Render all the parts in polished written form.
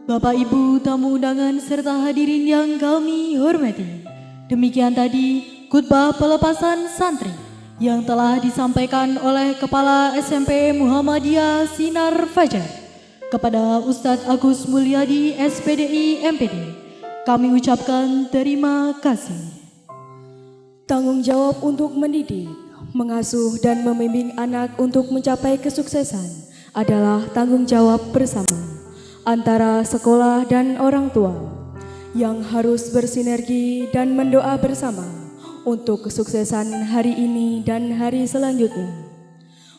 Bapak Ibu tamu undangan serta hadirin yang kami hormati. Demikian tadi khutbah pelepasan santri yang telah disampaikan oleh Kepala SMP Muhammadiyah Sinar Fajar kepada Ustadz Agus Mulyadi SPDI MPD. Kami ucapkan terima kasih. Tanggung jawab untuk mendidik, mengasuh dan membimbing anak untuk mencapai kesuksesan adalah tanggung jawab bersama antara sekolah dan orang tua yang harus bersinergi dan mendoa bersama untuk kesuksesan hari ini dan hari selanjutnya.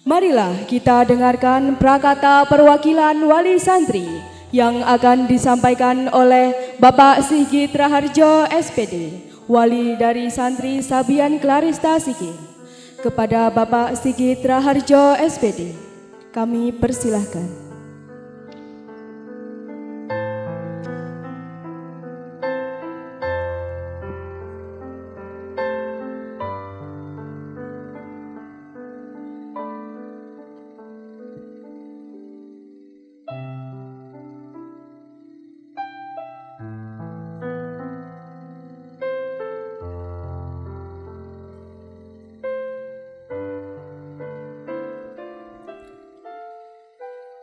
Marilah kita dengarkan prakata perwakilan wali santri yang akan disampaikan oleh Bapak Sigit Raharjo SPD, wali dari santri Sabian Clarista Sigit. Kepada Bapak Sigit Raharjo SPD, kami persilahkan.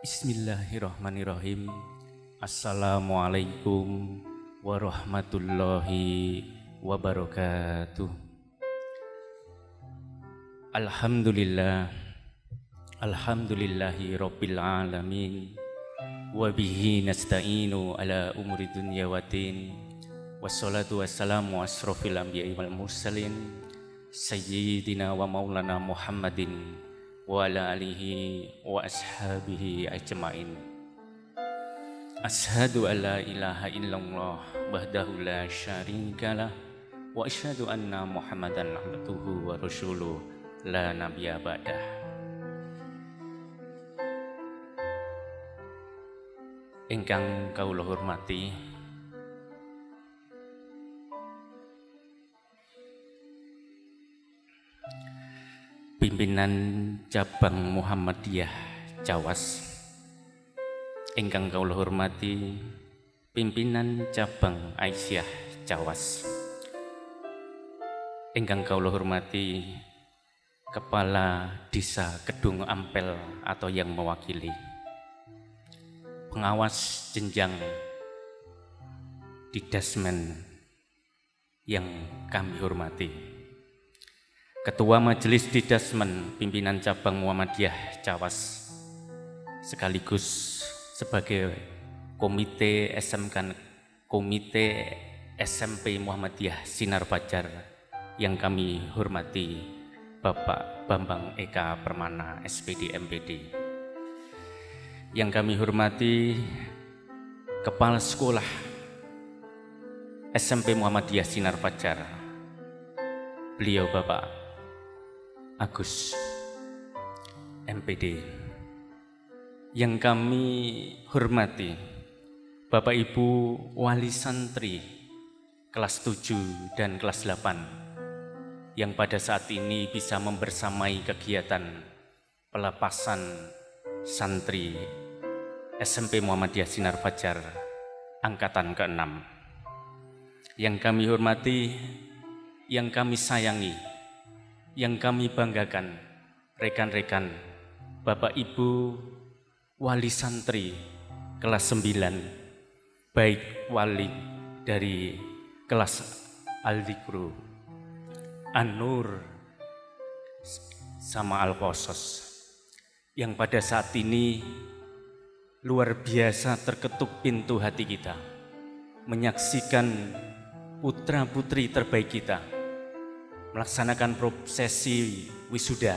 Bismillahirrahmanirrahim. Assalamualaikum warahmatullahi wabarakatuh. Alhamdulillahi rabbil alamin. Wabihi nasta'inu ala umuri dunya waddin. Wassalatu wassalamu asrofil anbiya'i wal mursalin Sayyidina wa maulana Muhammadin wa ala alihi wa ashabihi ajma'in. Ashhadu an la ilaha illallah wahdahu la syarikalah wa asyhadu anna Muhammadan abduhu wa rasuluh la nabiyya ba'dah. Ingkang kawula hormati, pimpinan cabang Muhammadiyah Cawas. Ingkang kawula hormati pimpinan cabang Aisyah Cawas. Ingkang kawula hormati Kepala Desa Kedung Ampel atau yang mewakili, pengawas jenjang di Dasmen yang kami hormati, Ketua Majelis Didasmen Pimpinan Cabang Muhammadiyah Cawas, sekaligus sebagai Komite SMP Muhammadiyah Sinar Fajar yang kami hormati Bapak Bambang Eka Permana SPD MPD. Yang kami hormati Kepala Sekolah SMP Muhammadiyah Sinar Fajar, beliau Bapak Agus MPD. Yang kami hormati Bapak Ibu wali santri kelas 7 dan kelas 8 yang pada saat ini bisa membersamai kegiatan pelepasan santri SMP Muhammadiyah Sinar Fajar angkatan ke-6. Yang kami hormati, yang kami sayangi, yang kami banggakan, rekan-rekan, Bapak Ibu wali santri kelas 9, baik wali dari kelas Al-Dikru, An-Nur, sama Al-Qasas, yang pada saat ini luar biasa terketuk pintu hati kita menyaksikan putra-putri terbaik kita melaksanakan prosesi wisuda.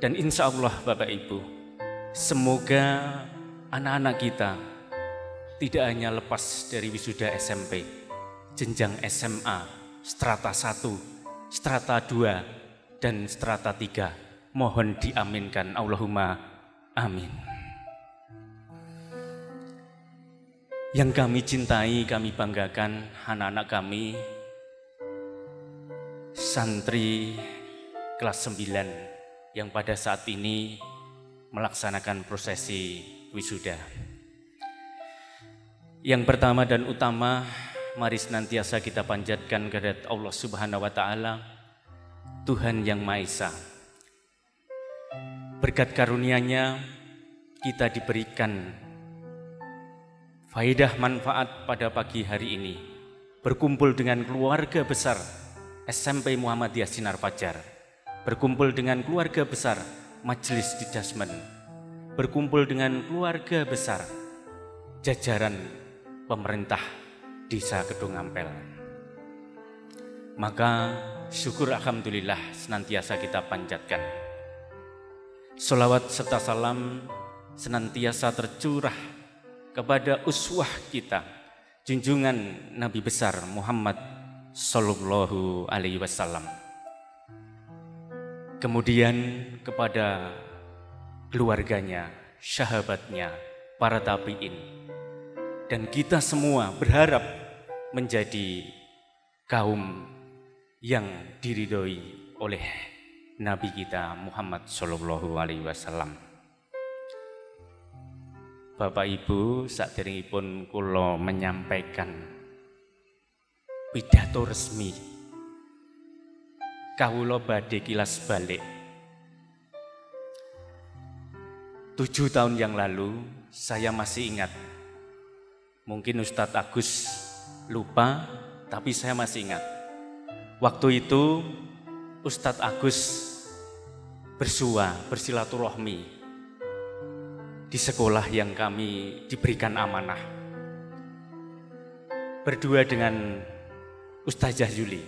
Dan insya Allah Bapak Ibu, semoga anak-anak kita tidak hanya lepas dari wisuda SMP, jenjang SMA, strata 1, strata 2, dan strata 3. Mohon diaminkan, Allahumma amin. Yang kami cintai, kami banggakan anak-anak kami, santri kelas 9 yang pada saat ini melaksanakan prosesi wisuda. Yang pertama dan utama, mari senantiasa kita panjatkan kehadirat Allah Subhanahu wa Ta'ala, Tuhan yang Maha Esa. Berkat karunia-Nya kita diberikan faedah manfaat pada pagi hari ini, berkumpul dengan keluarga besar SMP Muhammadiyah Sinar Fajar, berkumpul dengan keluarga besar Majelis Didasmen, berkumpul dengan keluarga besar jajaran pemerintah Desa Kedung Ampel. Maka syukur alhamdulillah senantiasa kita panjatkan. Sholawat serta salam senantiasa tercurah kepada uswah kita, junjungan Nabi besar Muhammad Sallallahu Alaihi Wasallam. Kemudian kepada keluarganya, sahabatnya, para tabi'in. Dan kita semua berharap menjadi kaum yang diridhoi oleh Nabi kita Muhammad Sallallahu Alaihi Wasallam. Bapak Ibu, saderengipun kula menyampaikan pidato resmi, kawula badhe kilas balik. 7 tahun yang lalu saya masih ingat. Mungkin Ustadz Agus lupa, tapi saya masih ingat. Waktu itu Ustadz Agus bersilaturahmi di sekolah yang kami diberikan amanah. Berdua dengan Ustazah Yuli.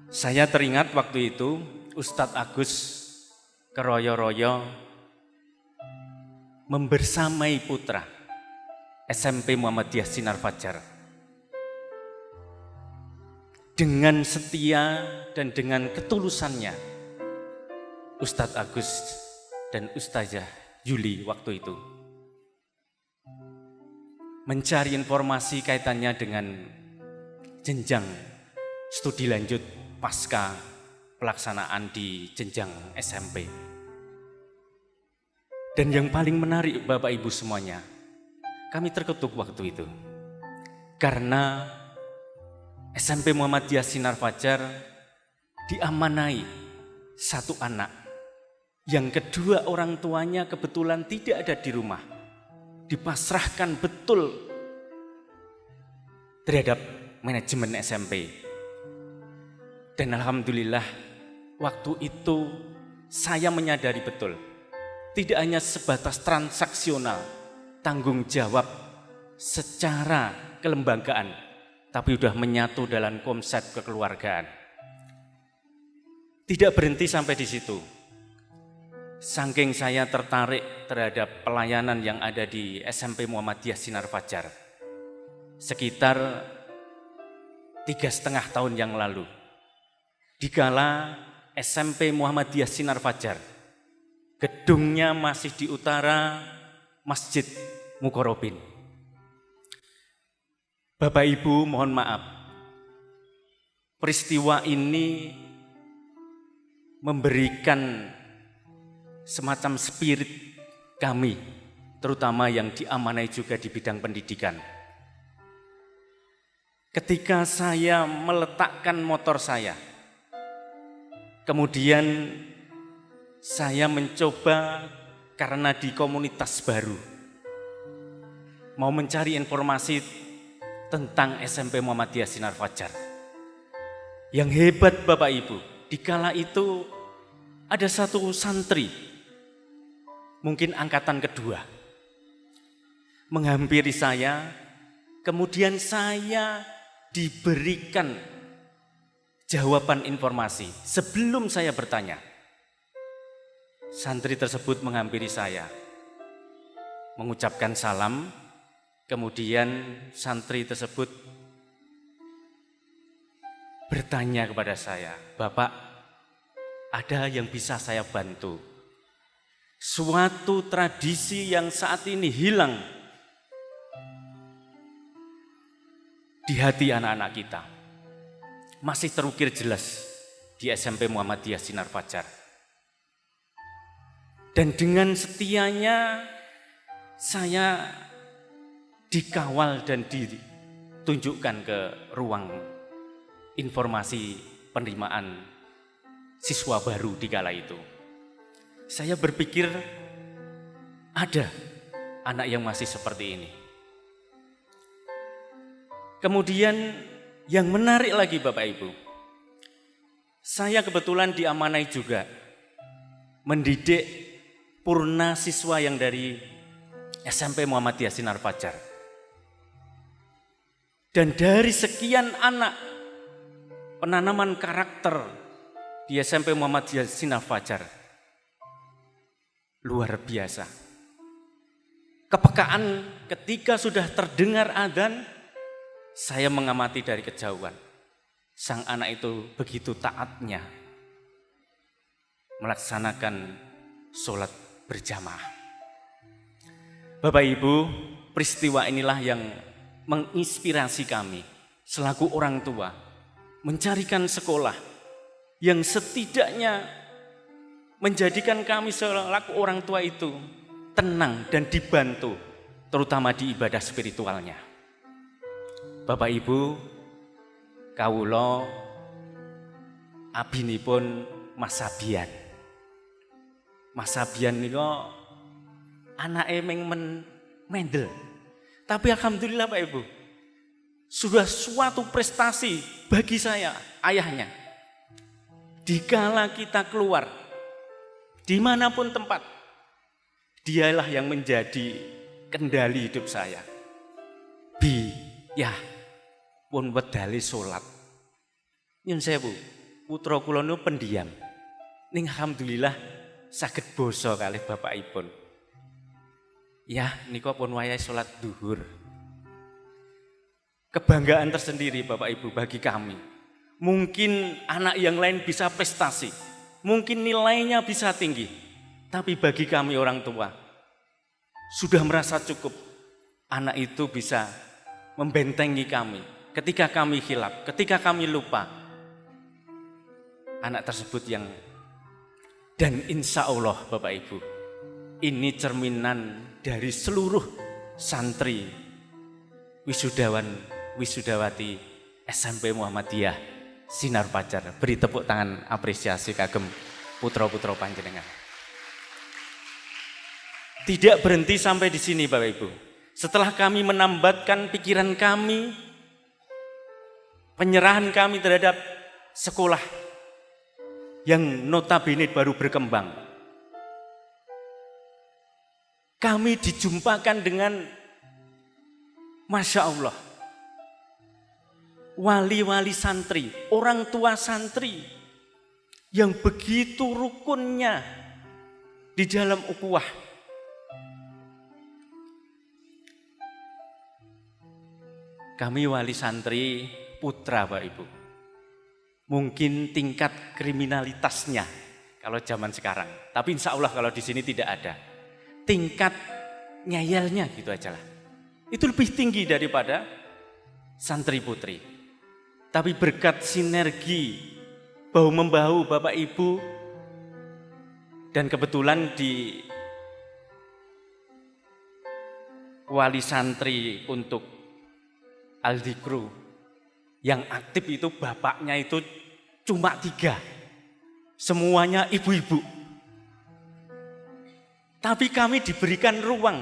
Saya teringat waktu itu Ustadz Agus keroyo-royo membersamai putra SMP Muhammadiyah Sinar Fajar. Dengan setia dan dengan ketulusannya, Ustadz Agus dan Ustazah Yuli waktu itu mencari informasi kaitannya dengan jenjang studi lanjut pasca pelaksanaan di jenjang SMP. Dan yang paling menarik Bapak Ibu semuanya, kami terketuk waktu itu karena SMP Muhammadiyah Sinar Fajar diamanai satu anak yang kedua orang tuanya kebetulan tidak ada di rumah, dipasrahkan betul terhadap manajemen SMP. Dan alhamdulillah waktu itu saya menyadari betul, tidak hanya sebatas transaksional, tanggung jawab secara kelembagaan, tapi sudah menyatu dalam konsep kekeluargaan. Tidak berhenti sampai di situ. Saking saya tertarik terhadap pelayanan yang ada di SMP Muhammadiyah Sinar Fajar, sekitar 3,5 tahun yang lalu, dikala SMP Muhammadiyah Sinar Fajar gedungnya masih di utara Masjid Mukorobin. Bapak Ibu mohon maaf, peristiwa ini memberikan semacam spirit kami, terutama yang diamanai juga di bidang pendidikan. Ketika saya meletakkan motor saya, kemudian saya mencoba karena di komunitas baru, mau mencari informasi tentang SMP Muhammadiyah Sinar Fajar. Yang hebat Bapak Ibu, dikala itu ada satu santri, mungkin angkatan kedua, menghampiri saya, kemudian saya diberikan jawaban informasi sebelum saya bertanya. Santri tersebut menghampiri saya, mengucapkan salam, kemudian santri tersebut bertanya kepada saya, "Bapak, ada yang bisa saya bantu? Suatu tradisi yang saat ini hilang di hati anak-anak kita, masih terukir jelas di SMP Muhammadiyah Sinar Fajar." Dan dengan setianya saya dikawal dan ditunjukkan ke ruang informasi penerimaan siswa baru di kala itu. Saya berpikir ada anak yang masih seperti ini. Kemudian yang menarik lagi Bapak Ibu, saya kebetulan diamanai juga mendidik purna siswa yang dari SMP Muhammadiyah Sinar Fajar. Dan dari sekian anak penanaman karakter di SMP Muhammadiyah Sinar Fajar, luar biasa. Kepekaan ketika sudah terdengar adzan, saya mengamati dari kejauhan. Sang anak itu begitu taatnya melaksanakan sholat berjamaah. Bapak Ibu, peristiwa inilah yang menginspirasi kami selaku orang tua mencarikan sekolah yang setidaknya menjadikan kami selaku orang tua itu tenang dan dibantu, terutama di ibadah spiritualnya. Bapak Ibu, kawula abinipun Mas Sabian. Mas Sabian niku anake mendel. Tapi alhamdulillah Pak Ibu, sudah suatu prestasi bagi saya, ayahnya. Dikala kita keluar, dimanapun tempat, dialah yang menjadi kendali hidup saya. Ya, pun wedali sholat. Nyun sewu, putra kula niku pendiam. Ning alhamdulillah saged basa kalih bapakipun. Ya, niku pun wayahe sholat duhur. Kebanggaan tersendiri Bapak Ibu bagi kami. Mungkin anak yang lain bisa prestasi, mungkin nilainya bisa tinggi, tapi bagi kami orang tua sudah merasa cukup. Anak itu bisa membentengi kami ketika kami khilaf, ketika kami lupa. Anak tersebut yang, dan insya Allah Bapak Ibu, ini cerminan dari seluruh santri wisudawan wisudawati SMP Muhammadiyah Sinar Fajar. Beri tepuk tangan apresiasi kagem putra-putra panjenengan. Tidak berhenti sampai di sini Bapak Ibu. Setelah kami menambatkan pikiran kami, penyerahan kami terhadap sekolah yang notabene baru berkembang, kami dijumpakan dengan Masya Allah, wali-wali santri, orang tua santri yang begitu rukunnya di dalam ukhuwah. Kami wali santri putra Pak Ibu, mungkin tingkat kriminalitasnya kalau zaman sekarang, tapi insya Allah kalau di sini tidak ada, tingkat nyayalnya gitu aja lah, itu lebih tinggi daripada santri putri. Tapi berkat sinergi bahu-membahu Bapak Ibu, dan kebetulan di wali santri untuk Al-Dikru yang aktif itu bapaknya itu cuma 3, semuanya ibu-ibu. Tapi kami diberikan ruang,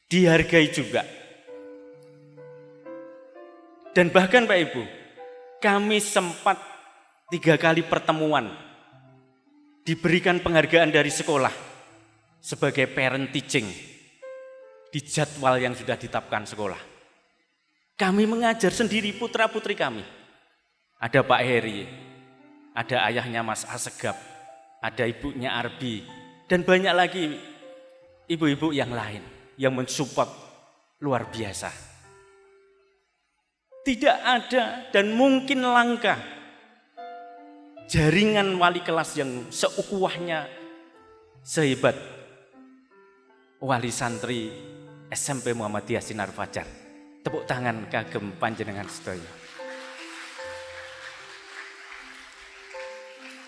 dihargai juga. Dan bahkan Pak Ibu, kami sempat 3 kali pertemuan diberikan penghargaan dari sekolah sebagai parent teaching di jadwal yang sudah ditetapkan sekolah. Kami mengajar sendiri putra-putri kami. Ada Pak Heri, ada ayahnya Mas Asegap, ada ibunya Arbi, dan banyak lagi ibu-ibu yang lain yang mensupport luar biasa. Tidak ada dan mungkin langka jaringan wali kelas yang seukhuwahnya sehebat wali santri SMP Muhammadiyah Sinar Fajar. Tepuk tangan kagem panjenengan sedaya.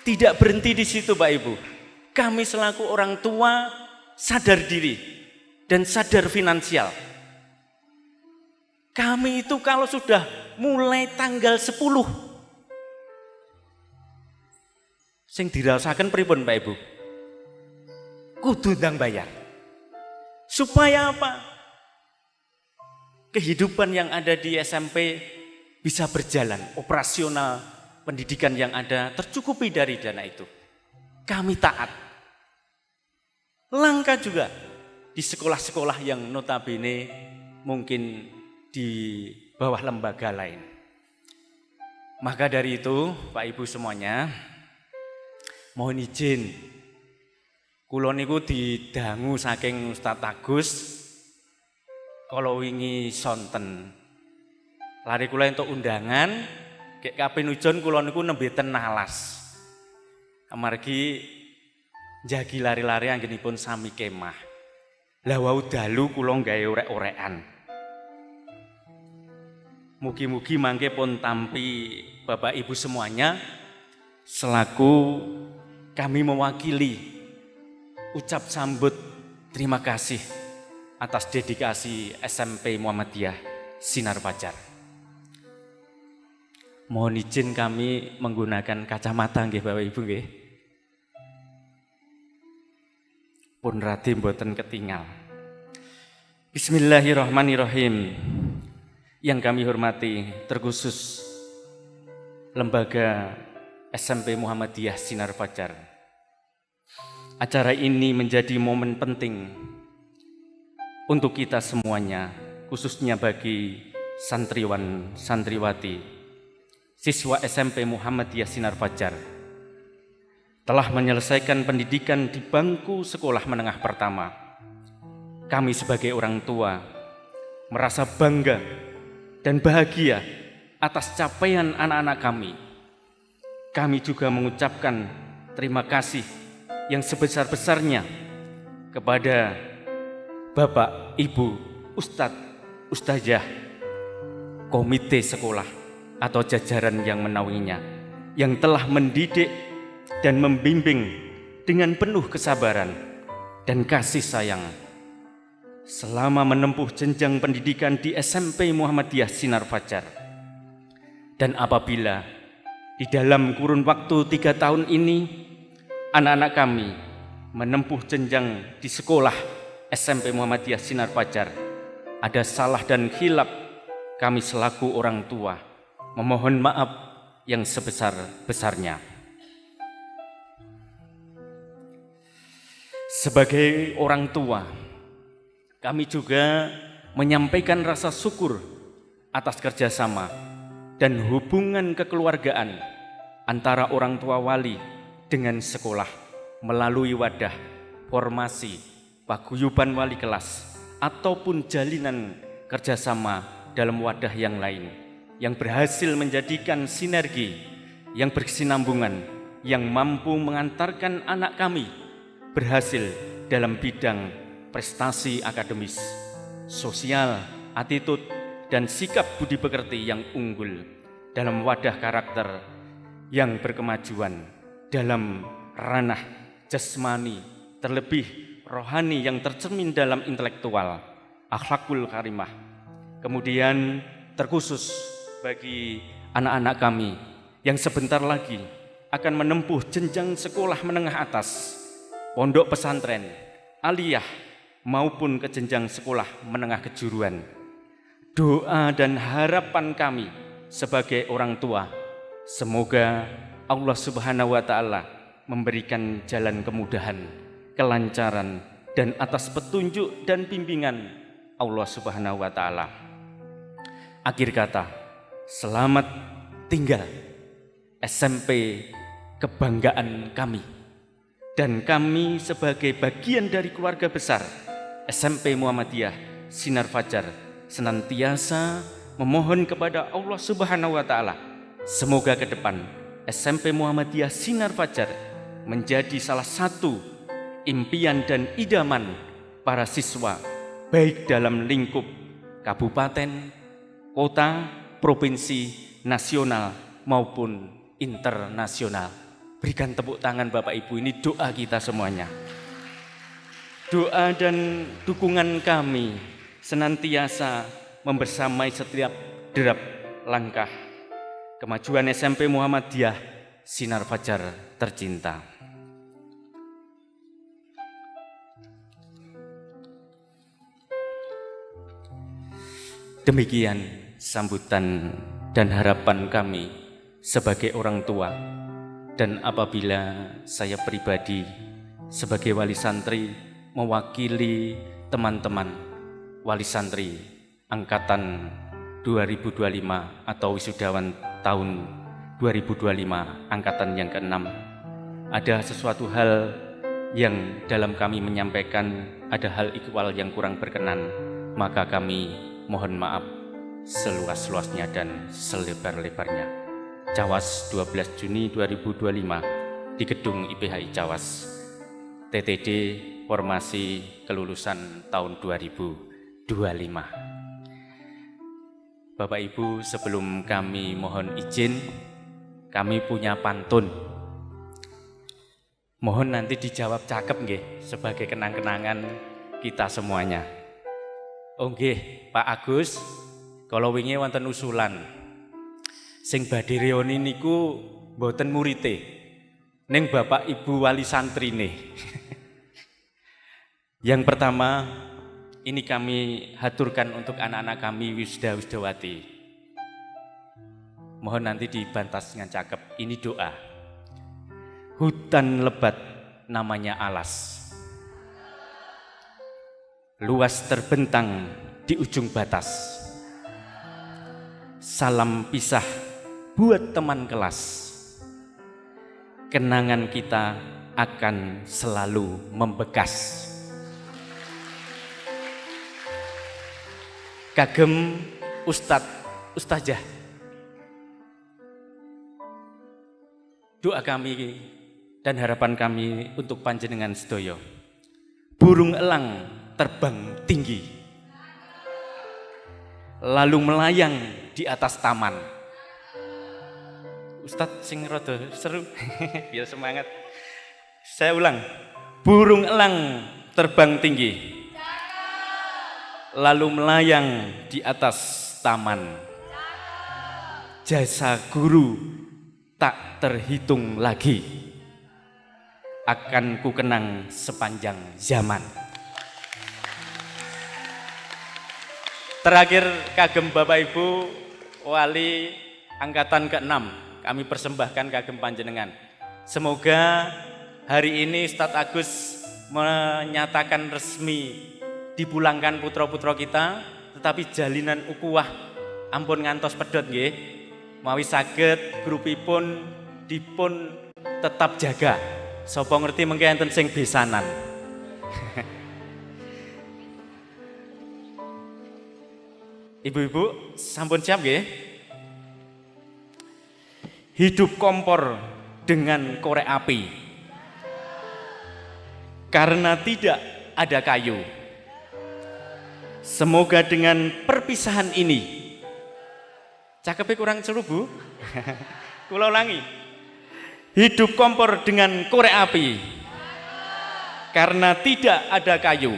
Tidak berhenti di situ Pak Ibu. Kami selaku orang tua sadar diri dan sadar finansial. Kami itu kalau sudah mulai tanggal 10 sing dirasakan pripun Pak Ibu? Kudu ndang bayar. Supaya apa? Kehidupan yang ada di SMP bisa berjalan, operasional pendidikan yang ada tercukupi dari dana itu. Kami taat. Langka juga di sekolah-sekolah yang notabene mungkin di bawah lembaga lain. Maka dari itu, Pak Ibu semuanya, mohon izin, kula niku didangu saking Ustadz Agus, kalau wingi sonten, lari kula entuk undangan, kek kapen ujon kula niku nembe ten alas. Amargi jagi lari-lari anggenipun sami kemah. Lah wau dalu kula gawe orek-orekan. Mugi-mugi mangke pun tampi Bapak Ibu semuanya selaku kami mewakili ucap sambut terima kasih atas dedikasi SMP Muhammadiyah Sinar Fajar. Mohon izin kami menggunakan kacamata nggih Bapak Ibu nggih. Pun radi mboten ketinggal. Bismillahirrahmanirrahim. Yang kami hormati terkhusus Lembaga SMP Muhammadiyah Sinar Fajar. Acara ini menjadi momen penting untuk kita semuanya, khususnya bagi santriwan santriwati siswa SMP Muhammadiyah Sinar Fajar telah menyelesaikan pendidikan di bangku sekolah menengah pertama. Kami sebagai orang tua merasa bangga dan bahagia atas capaian anak-anak kami. Kami juga mengucapkan terima kasih yang sebesar-besarnya kepada Bapak, Ibu, Ustadz, Ustazah, komite sekolah atau jajaran yang menaunginya, yang telah mendidik dan membimbing dengan penuh kesabaran dan kasih sayang selama menempuh jenjang pendidikan di SMP Muhammadiyah Sinar Fajar. Dan apabila di dalam kurun waktu 3 tahun ini anak-anak kami menempuh jenjang di sekolah SMP Muhammadiyah Sinar Fajar ada salah dan khilaf, kami selaku orang tua memohon maaf yang sebesar-besarnya. Sebagai orang tua, kami juga menyampaikan rasa syukur atas kerjasama dan hubungan kekeluargaan antara orang tua wali dengan sekolah melalui wadah formasi paguyuban wali kelas ataupun jalinan kerjasama dalam wadah yang lain yang berhasil menjadikan sinergi yang berkesinambungan yang mampu mengantarkan anak kami berhasil dalam bidang prestasi akademis, sosial, attitude, dan sikap budi pekerti yang unggul dalam wadah karakter yang berkemajuan dalam ranah jasmani, terlebih rohani yang tercermin dalam intelektual, akhlakul karimah. Kemudian terkhusus bagi anak-anak kami yang sebentar lagi akan menempuh jenjang sekolah menengah atas, pondok pesantren, aliyah, maupun ke jenjang sekolah menengah kejuruan. Doa dan harapan kami sebagai orang tua, semoga Allah Subhanahu wa Ta'ala memberikan jalan kemudahan, kelancaran, dan atas petunjuk dan bimbingan Allah Subhanahu wa Ta'ala. Akhir kata, selamat tinggal SMP kebanggaan kami, dan kami sebagai bagian dari keluarga besar SMP Muhammadiyah Sinar Fajar senantiasa memohon kepada Allah Subhanahu wa Ta'ala, semoga ke depan SMP Muhammadiyah Sinar Fajar menjadi salah satu impian dan idaman para siswa baik dalam lingkup kabupaten, kota, provinsi, nasional maupun internasional. Berikan tepuk tangan Bapak Ibu, ini doa kita semuanya. Doa dan dukungan kami senantiasa membersamai setiap derap langkah kemajuan SMP Muhammadiyah Sinar Fajar tercinta. Demikian sambutan dan harapan kami sebagai orang tua, dan apabila saya pribadi sebagai wali santri mewakili teman-teman wali santri angkatan 2025 atau wisudawan tahun 2025 angkatan yang ke-6, ada sesuatu hal yang dalam kami menyampaikan ada hal ikhwal yang kurang berkenan, maka kami mohon maaf seluas-luasnya dan selebar-lebarnya. Cawas 12 Juni 2025 di Gedung IPHI Cawas, TTD Formasi Kelulusan tahun 2025. Bapak Ibu, sebelum kami mohon izin, kami punya pantun. Mohon nanti dijawab cakep nggih, sebagai kenang-kenangan kita semuanya. Oh nggih, Pak Agus, kalau wingi wonten usulan sing badhe reoni niku mboten murite, ning Bapak Ibu wali santrine. Yang pertama, ini kami haturkan untuk anak-anak kami wisuda-wisudawati. Mohon nanti dibantas dengan cakep. Ini doa. Hutan lebat namanya alas, luas terbentang di ujung batas. Salam pisah buat teman kelas, kenangan kita akan selalu membekas. Kagem Ustazah, doa kami dan harapan kami untuk panjenengan sedoyo. Burung elang terbang tinggi, lalu melayang di atas taman. Ustadz sing rada seru, biar semangat. Saya ulang, burung elang terbang tinggi, lalu melayang di atas taman. Jasa guru tak terhitung lagi, akan kukenang sepanjang zaman. Terakhir, kagem Bapak Ibu wali angkatan ke-6, kami persembahkan kagem panjenengan. Semoga hari ini Ustadz Agus menyatakan resmi dipulangkan putra-putra kita, tetapi jalinan ukuah ampun ngantos pedot nggih. Mawi saged grupipun dipun tetap jaga. Sapa ngerti mengke enten sing besanan. Ibu-ibu sampun siap nggih? Hidup kompor dengan korek api, karena tidak ada kayu. Semoga dengan perpisahan ini, cakepnya kurang seru Bu. Kula ulangi. Hidup kompor dengan korek api, karena tidak ada kayu.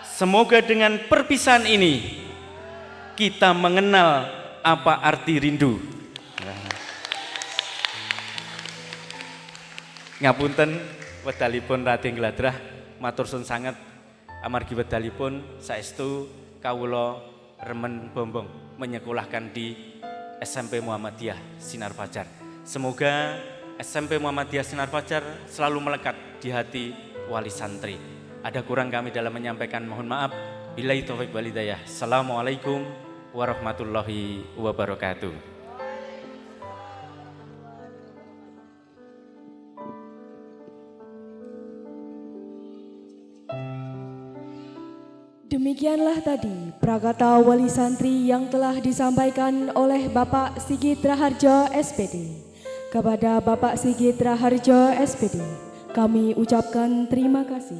Semoga dengan perpisahan ini kita mengenal apa arti rindu. Ngapunten wedalipun Raden Gladrah, matur suwun sanget amargi wedalipun saestu kawula remen bombong menyekolahkan di SMP Muhammadiyah Sinar Fajar. Semoga SMP Muhammadiyah Sinar Fajar selalu melekat di hati wali santri. Ada kurang kami dalam menyampaikan, mohon maaf. Billahi taufiq wal hidayah. Assalamualaikum warahmatullahi wabarakatuh. Demikianlah tadi prakata wali santri yang telah disampaikan oleh Bapak Sigit Raharjo SPD. Kepada Bapak Sigit Raharjo SPD, kami ucapkan terima kasih.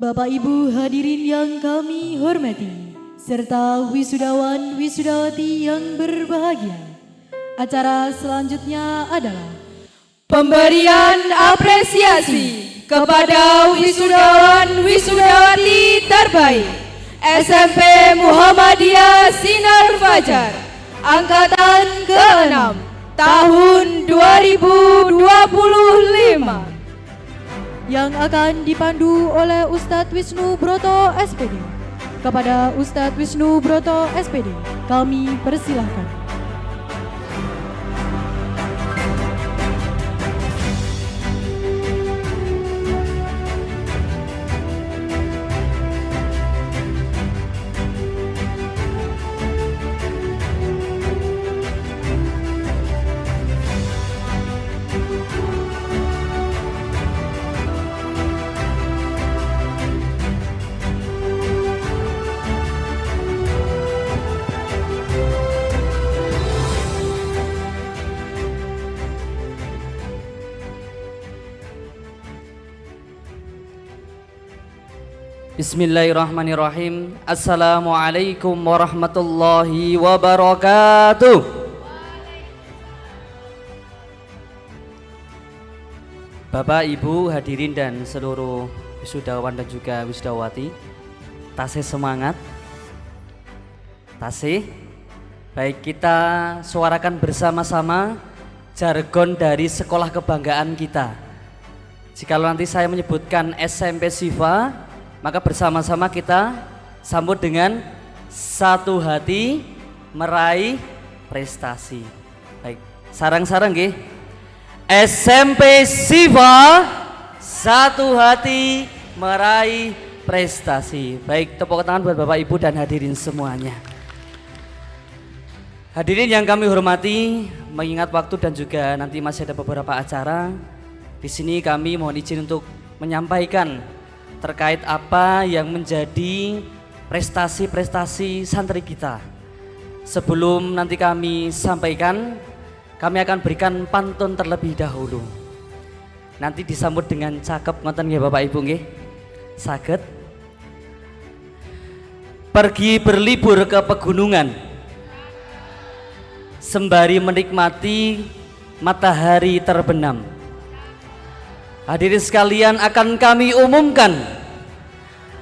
Bapak Ibu hadirin yang kami hormati, serta wisudawan wisudawati yang berbahagia. Acara selanjutnya adalah Pemberian apresiasi kepada wisudawan wisudawati terbaik SMP Muhammadiyah Sinar Fajar Angkatan ke-6 tahun 2025 yang akan dipandu oleh Ustadz Wisnu Broto SPD. Kepada Ustadz Wisnu Broto SPD, kami persilahkan. Bismillahirrahmanirrahim. Assalamualaikum warahmatullahi wabarakatuh. Bapak, Ibu, hadirin dan seluruh wisudawan dan juga wisudawati, tasih semangat. Tasih. Baik, kita suarakan bersama-sama jargon dari sekolah kebanggaan kita. Jikalau nanti saya menyebutkan SMP Sifa, maka bersama-sama kita sambut dengan satu hati meraih prestasi. Baik, sarang-sarang nggih. SMP Sifa, satu hati meraih prestasi. Baik, tepuk tangan buat Bapak Ibu dan hadirin semuanya. Hadirin yang kami hormati, mengingat waktu dan juga nanti masih ada beberapa acara, di sini kami mohon izin untuk menyampaikan terkait apa yang menjadi prestasi-prestasi santri kita. Sebelum nanti kami sampaikan, kami akan berikan pantun terlebih dahulu. Nanti disambut dengan cakep ngoten nggih Bapak Ibu nggih. Saged. Pergi berlibur ke pegunungan, sembari menikmati matahari terbenam. Hadirin sekalian, akan kami umumkan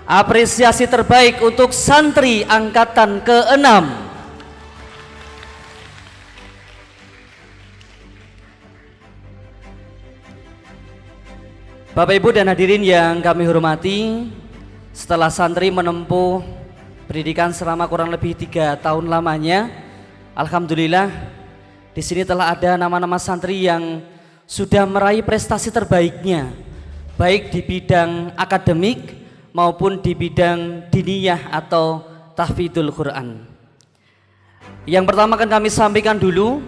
apresiasi terbaik untuk santri angkatan ke-6. Bapak Ibu dan hadirin yang kami hormati, setelah santri menempuh pendidikan selama kurang lebih 3 tahun lamanya, alhamdulillah di sini telah ada nama-nama santri yang sudah meraih prestasi terbaiknya, baik di bidang akademik maupun di bidang diniyah atau tahfidzul Quran. Yang pertama akan kami sampaikan dulu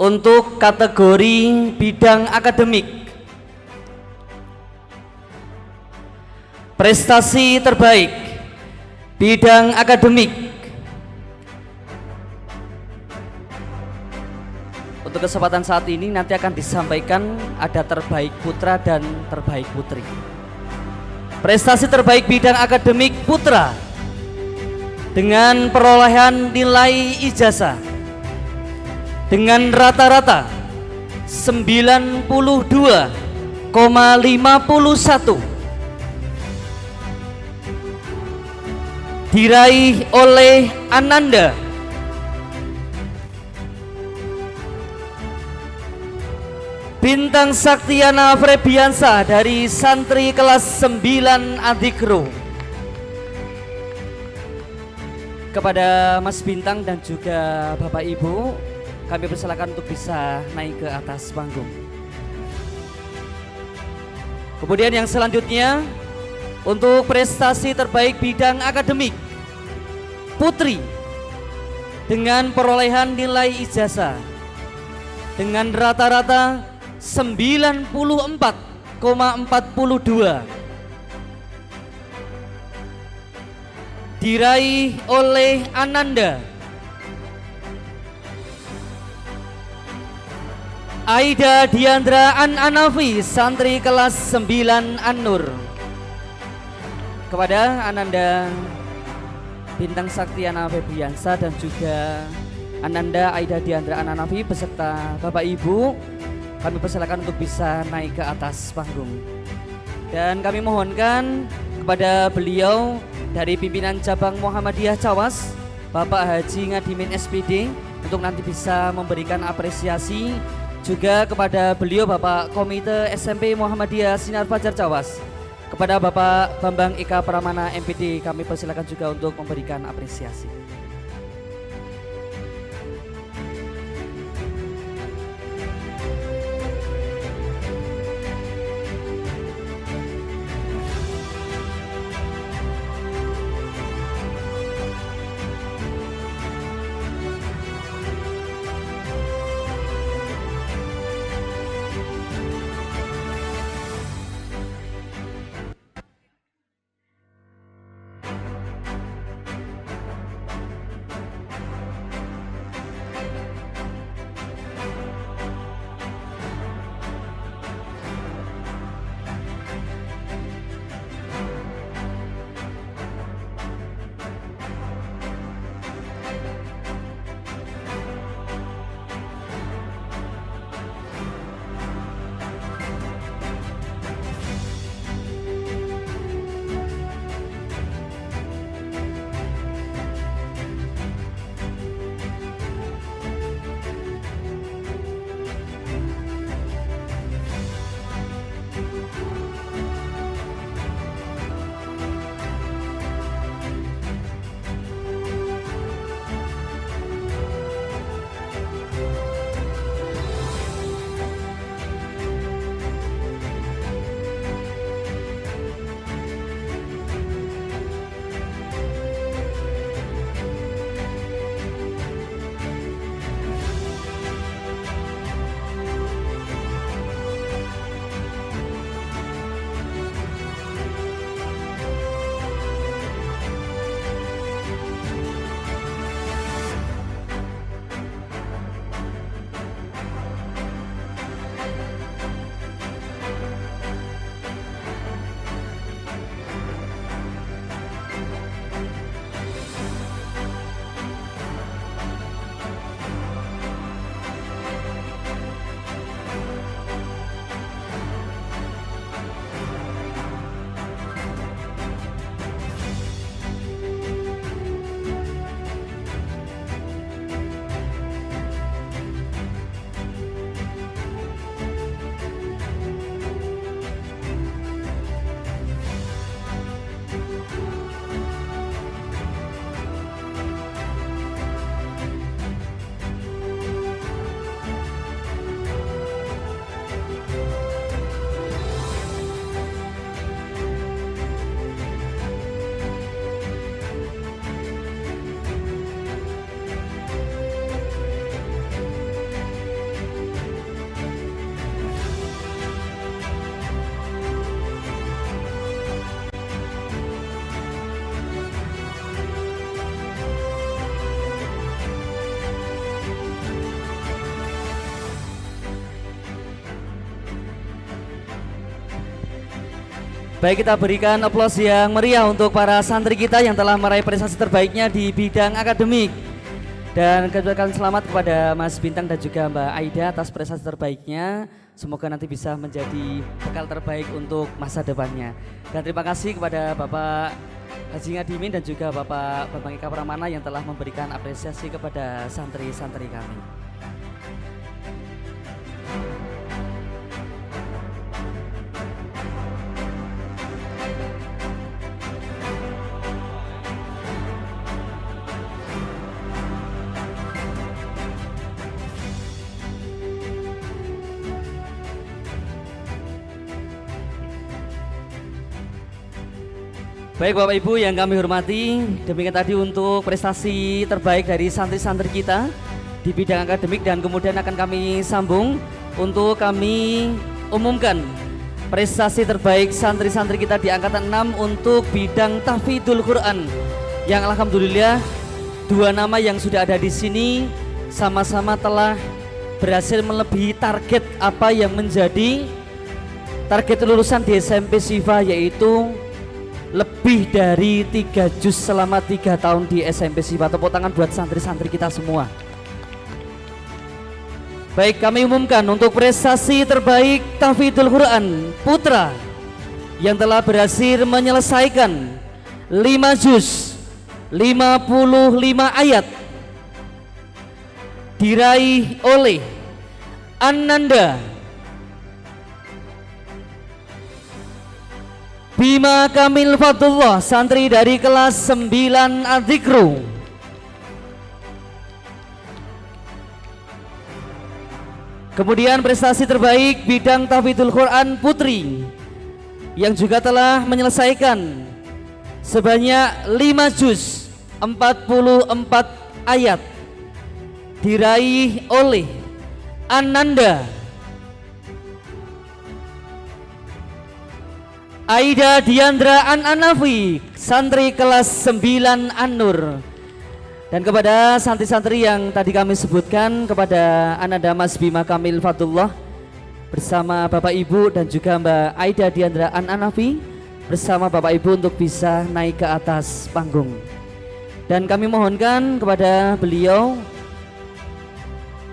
untuk kategori bidang akademik. Prestasi terbaik bidang akademik untuk kesempatan saat ini nanti akan disampaikan ada terbaik putra dan terbaik putri. Prestasi terbaik bidang akademik putra dengan perolehan nilai ijazah dengan rata-rata 92,51 diraih oleh Ananda Bintang Saktiana Frebiansa dari santri kelas 9 Adikro. Kepada Mas Bintang dan juga Bapak Ibu, kami persilakan untuk bisa naik ke atas panggung. Kemudian yang selanjutnya untuk prestasi terbaik bidang akademik putri dengan perolehan nilai ijazah dengan rata-rata 94,42 diraih oleh Ananda Aida Diandra An-Anafi, santri kelas 9 An-Nur. Kepada Ananda Bintang Saktiana Febriansa dan juga Ananda Aida Diandra An-Anafi beserta Bapak Ibu, kami persilakan untuk bisa naik ke atas panggung. Dan kami mohonkan kepada beliau dari pimpinan cabang Muhammadiyah Cawas, Bapak Haji Ngadimin SPD, untuk nanti bisa memberikan apresiasi juga kepada beliau Bapak Komite SMP Muhammadiyah Sinar Fajar Cawas. Kepada Bapak Bambang Eka Pramana MPD kami persilakan juga untuk memberikan apresiasi. Baik, kita berikan aplaus yang meriah untuk para santri kita yang telah meraih prestasi terbaiknya di bidang akademik. Dan kemudian selamat kepada Mas Bintang dan juga Mbak Aida atas prestasi terbaiknya. Semoga nanti bisa menjadi bekal terbaik untuk masa depannya. Dan terima kasih kepada Bapak Haji Ngadimin dan juga Bapak Bambang Eka Pramana yang telah memberikan apresiasi kepada santri-santri kami. Baik Bapak Ibu yang kami hormati, demikian tadi untuk prestasi terbaik dari santri-santri kita di bidang akademik, dan kemudian akan kami sambung untuk kami umumkan prestasi terbaik santri-santri kita di angkatan 6 untuk bidang tahfidzul Quran, yang alhamdulillah dua nama yang sudah ada di sini sama-sama telah berhasil melebihi target apa yang menjadi target lulusan di SMP Sifa, yaitu lebih dari 3 juz selama 3 tahun di SMP Sifa. Tepuk tangan buat santri-santri kita semua. Baik, kami umumkan untuk prestasi terbaik tahfidzul Quran putra yang telah berhasil menyelesaikan 5 juz 55 ayat diraih oleh Ananda Bima Kamil Fadullah, santri dari kelas 9 Adzikru. Kemudian prestasi terbaik bidang tahfidzul Quran putri yang juga telah menyelesaikan sebanyak 5 juz 44 ayat diraih oleh Ananda Aida Diandra An-Anafi, santri kelas 9 An-Nur. Dan kepada santri-santri yang tadi kami sebutkan, kepada Ananda Mas Bima Kamil Fadullah bersama Bapak Ibu dan juga Mbak Aida Diandra An-Anafi bersama Bapak Ibu untuk bisa naik ke atas panggung. Dan kami mohonkan kepada beliau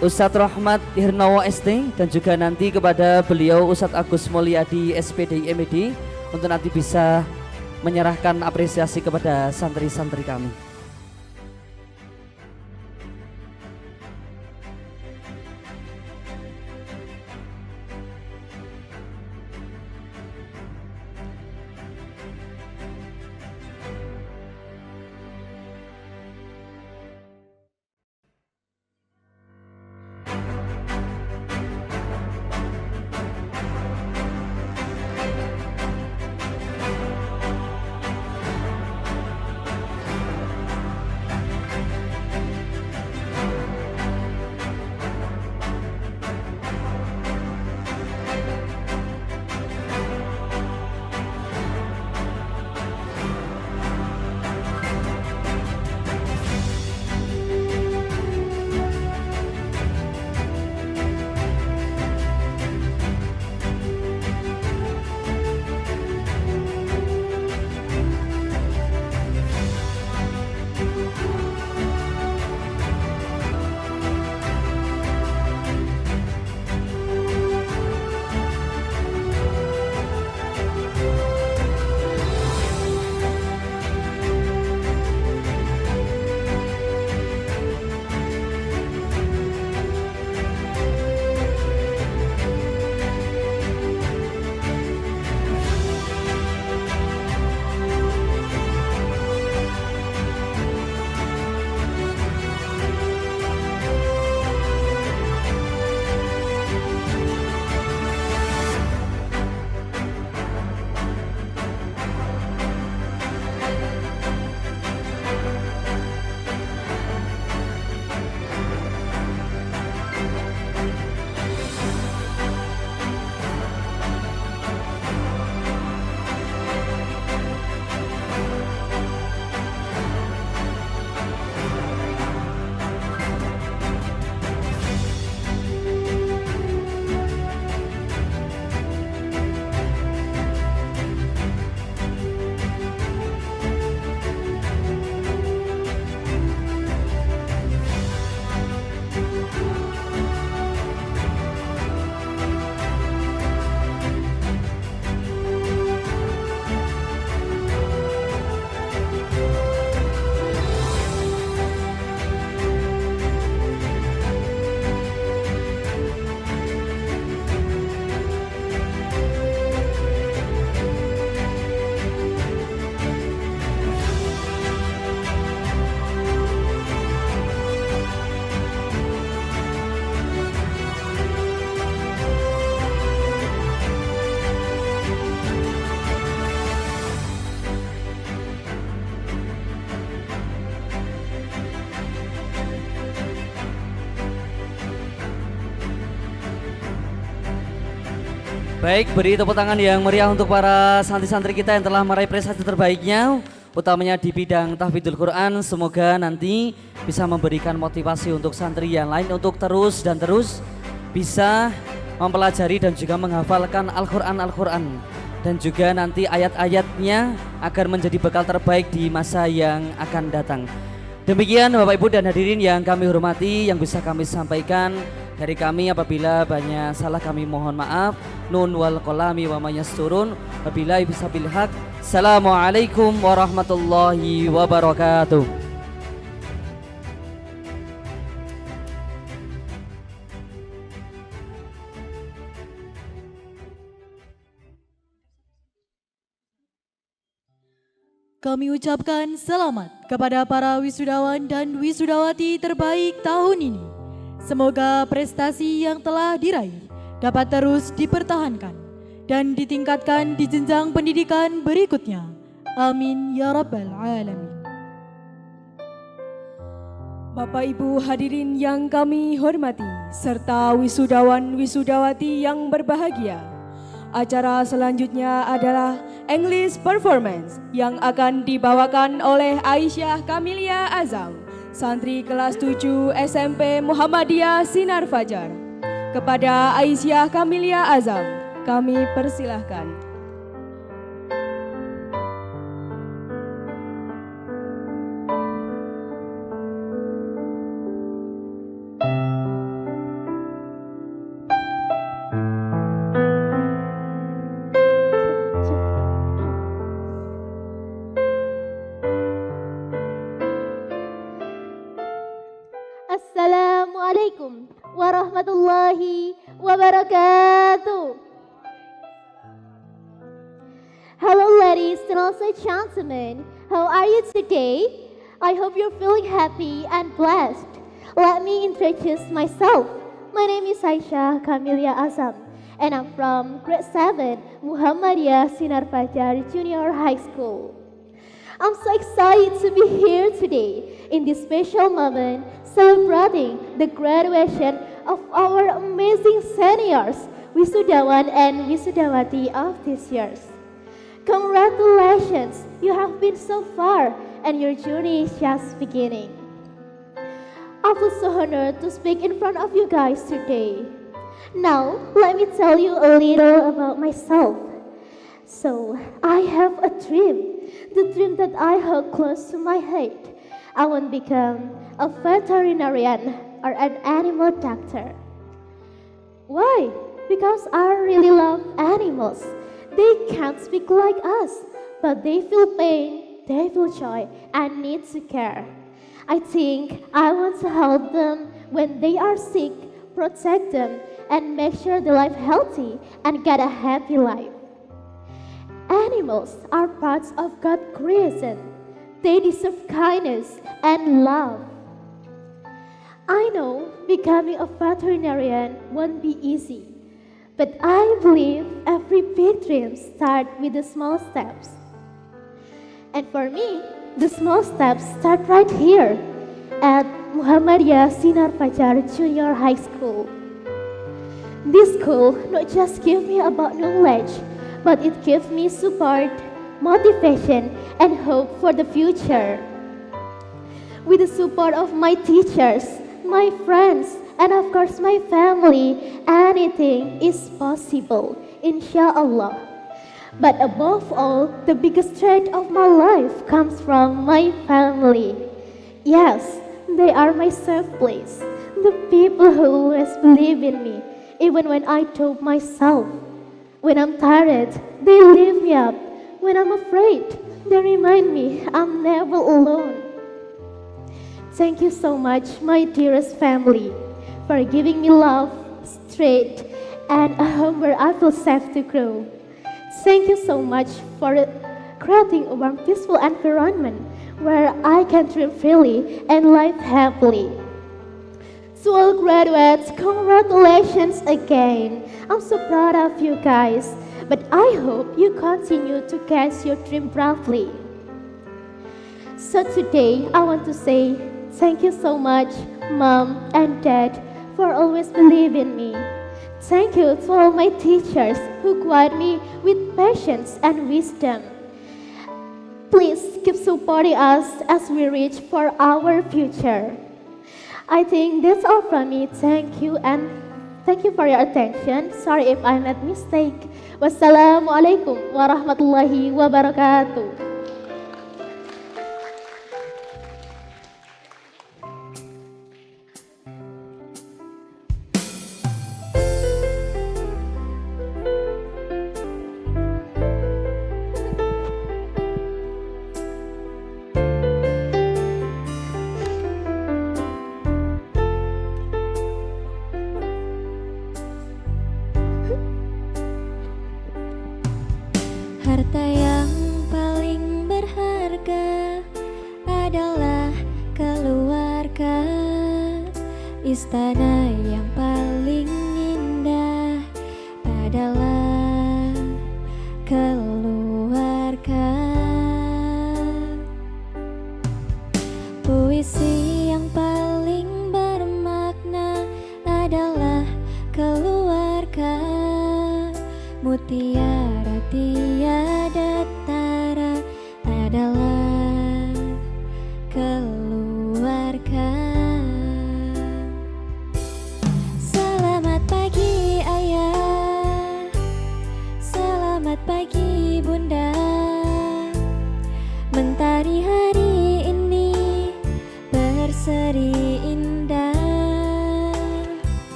Ustadz Rahmat Hirnawa ST dan juga nanti kepada beliau Ustadz Agus Mulyadi SPD MED untuk nanti bisa menyerahkan apresiasi kepada santri-santri kami. Baik, beri tepuk tangan yang meriah untuk para santri-santri kita yang telah meraih prestasi terbaiknya, utamanya di bidang tahfidzul Quran. Semoga nanti bisa memberikan motivasi untuk santri yang lain untuk terus dan terus bisa mempelajari dan juga menghafalkan Al-Quran dan juga nanti ayat-ayatnya agar menjadi bekal terbaik di masa yang akan datang. Demikian Bapak Ibu dan hadirin yang kami hormati, yang bisa kami sampaikan Dari kami apabila banyak salah kami mohon maaf. Nun wal qalami wa mayasturun. Wabillahi bisabil haq. Assalamualaikum warahmatullahi wabarakatuh. Kami ucapkan selamat kepada para wisudawan dan wisudawati terbaik tahun ini. Semoga prestasi yang telah diraih dapat terus dipertahankan dan ditingkatkan di jenjang pendidikan berikutnya. Amin ya rabbal alamin. Bapak Ibu hadirin yang kami hormati, serta wisudawan wisudawati yang berbahagia. Acara selanjutnya adalah English Performance yang akan dibawakan oleh Aisyah Kamilia Azam, santri kelas 7 SMP Muhammadiyah Sinar Fajar. Kepada Aisyah Kamilia Azam, kami persilahkan. Assalamualaikum warahmatullahi wabarakatuh. Hello ladies and also gentlemen, how are you today? I hope you're feeling happy and blessed. Let me introduce myself. My name is Aisyah Kamilia Azam and I'm from grade 7 Muhammadiyah Sinar Fajar Junior High School. I'm so excited to be here today in this special moment celebrating the graduation of our amazing seniors, Wisudawan and Wisudawati of this years. Congratulations, you have been so far and your journey is just beginning. I feel so honored to speak in front of you guys today. Now, let me tell you a little about myself. So, I have a dream, the dream that I hold close to my heart. I want to become a veterinarian or an animal doctor. Why? Because I really love animals. They can't speak like us, but they feel pain, they feel joy, and need to care. I think I want to help them when they are sick, protect them, and make sure they live healthy and get a happy life. Animals are parts of God's creation. They deserve kindness and love. I know becoming a veterinarian won't be easy, but I believe every big dream starts with the small steps. And for me, the small steps start right here at Muhammadiyah Sinar Fajar Junior High School. This school not just gives me about knowledge, but it gives me support, motivation, and hope for the future. With the support of my teachers, my friends, and of course my family, anything is possible, inshallah. But above all, the biggest strength of my life comes from my family. Yes, they are my safe place, the people who always believe in me, even when I doubt myself. When I'm tired, they lift me up. When I'm afraid, they remind me I'm never alone. Thank you so much, my dearest family, for giving me love, strength, and a home where I feel safe to grow. Thank you so much for creating a warm, peaceful environment where I can dream freely and live happily. To all graduates, congratulations again. I'm so proud of you guys, but I hope you continue to catch your dream bravely. So today, I want to say thank you so much, Mom and Dad, for always believing in me. Thank you to all my teachers who guide me with patience and wisdom. Please keep supporting us as we reach for our future. I think that's all from me. Thank you and thank you for your attention. Sorry if I made mistake. Wassalamualaikum warahmatullahi wabarakatuh. keluarga adalah keluarga, istana yang paling indah adalah keluarga. Puisi yang paling bermakna adalah keluarga, mutiara tiada tara adalah keluarga. Selamat pagi ayah, selamat pagi bunda, mentari hari ini berseri indah.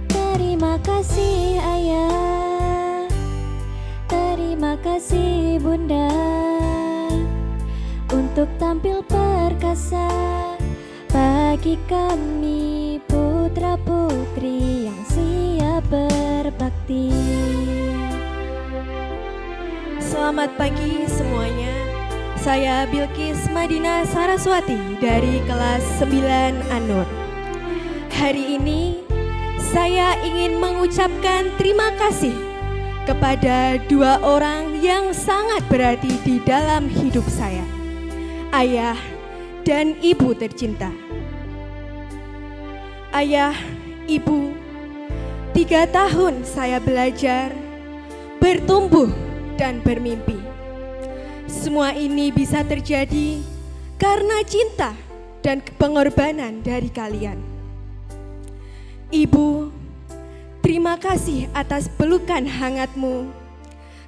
Terima kasih ayah, terima kasih bunda, untuk tampil perkasa bagi kami putra putri yang siap berbakti. Selamat pagi semuanya. Saya Bilkis Madina Saraswati dari kelas 9 Anur. Hari ini saya ingin mengucapkan terima kasih kepada dua orang yang sangat berarti di dalam hidup saya, ayah dan ibu tercinta. Ayah, ibu, 3 tahun saya belajar, bertumbuh dan bermimpi. Semua ini bisa terjadi karena cinta dan pengorbanan dari kalian. Ibu, terima kasih atas pelukan hangatmu,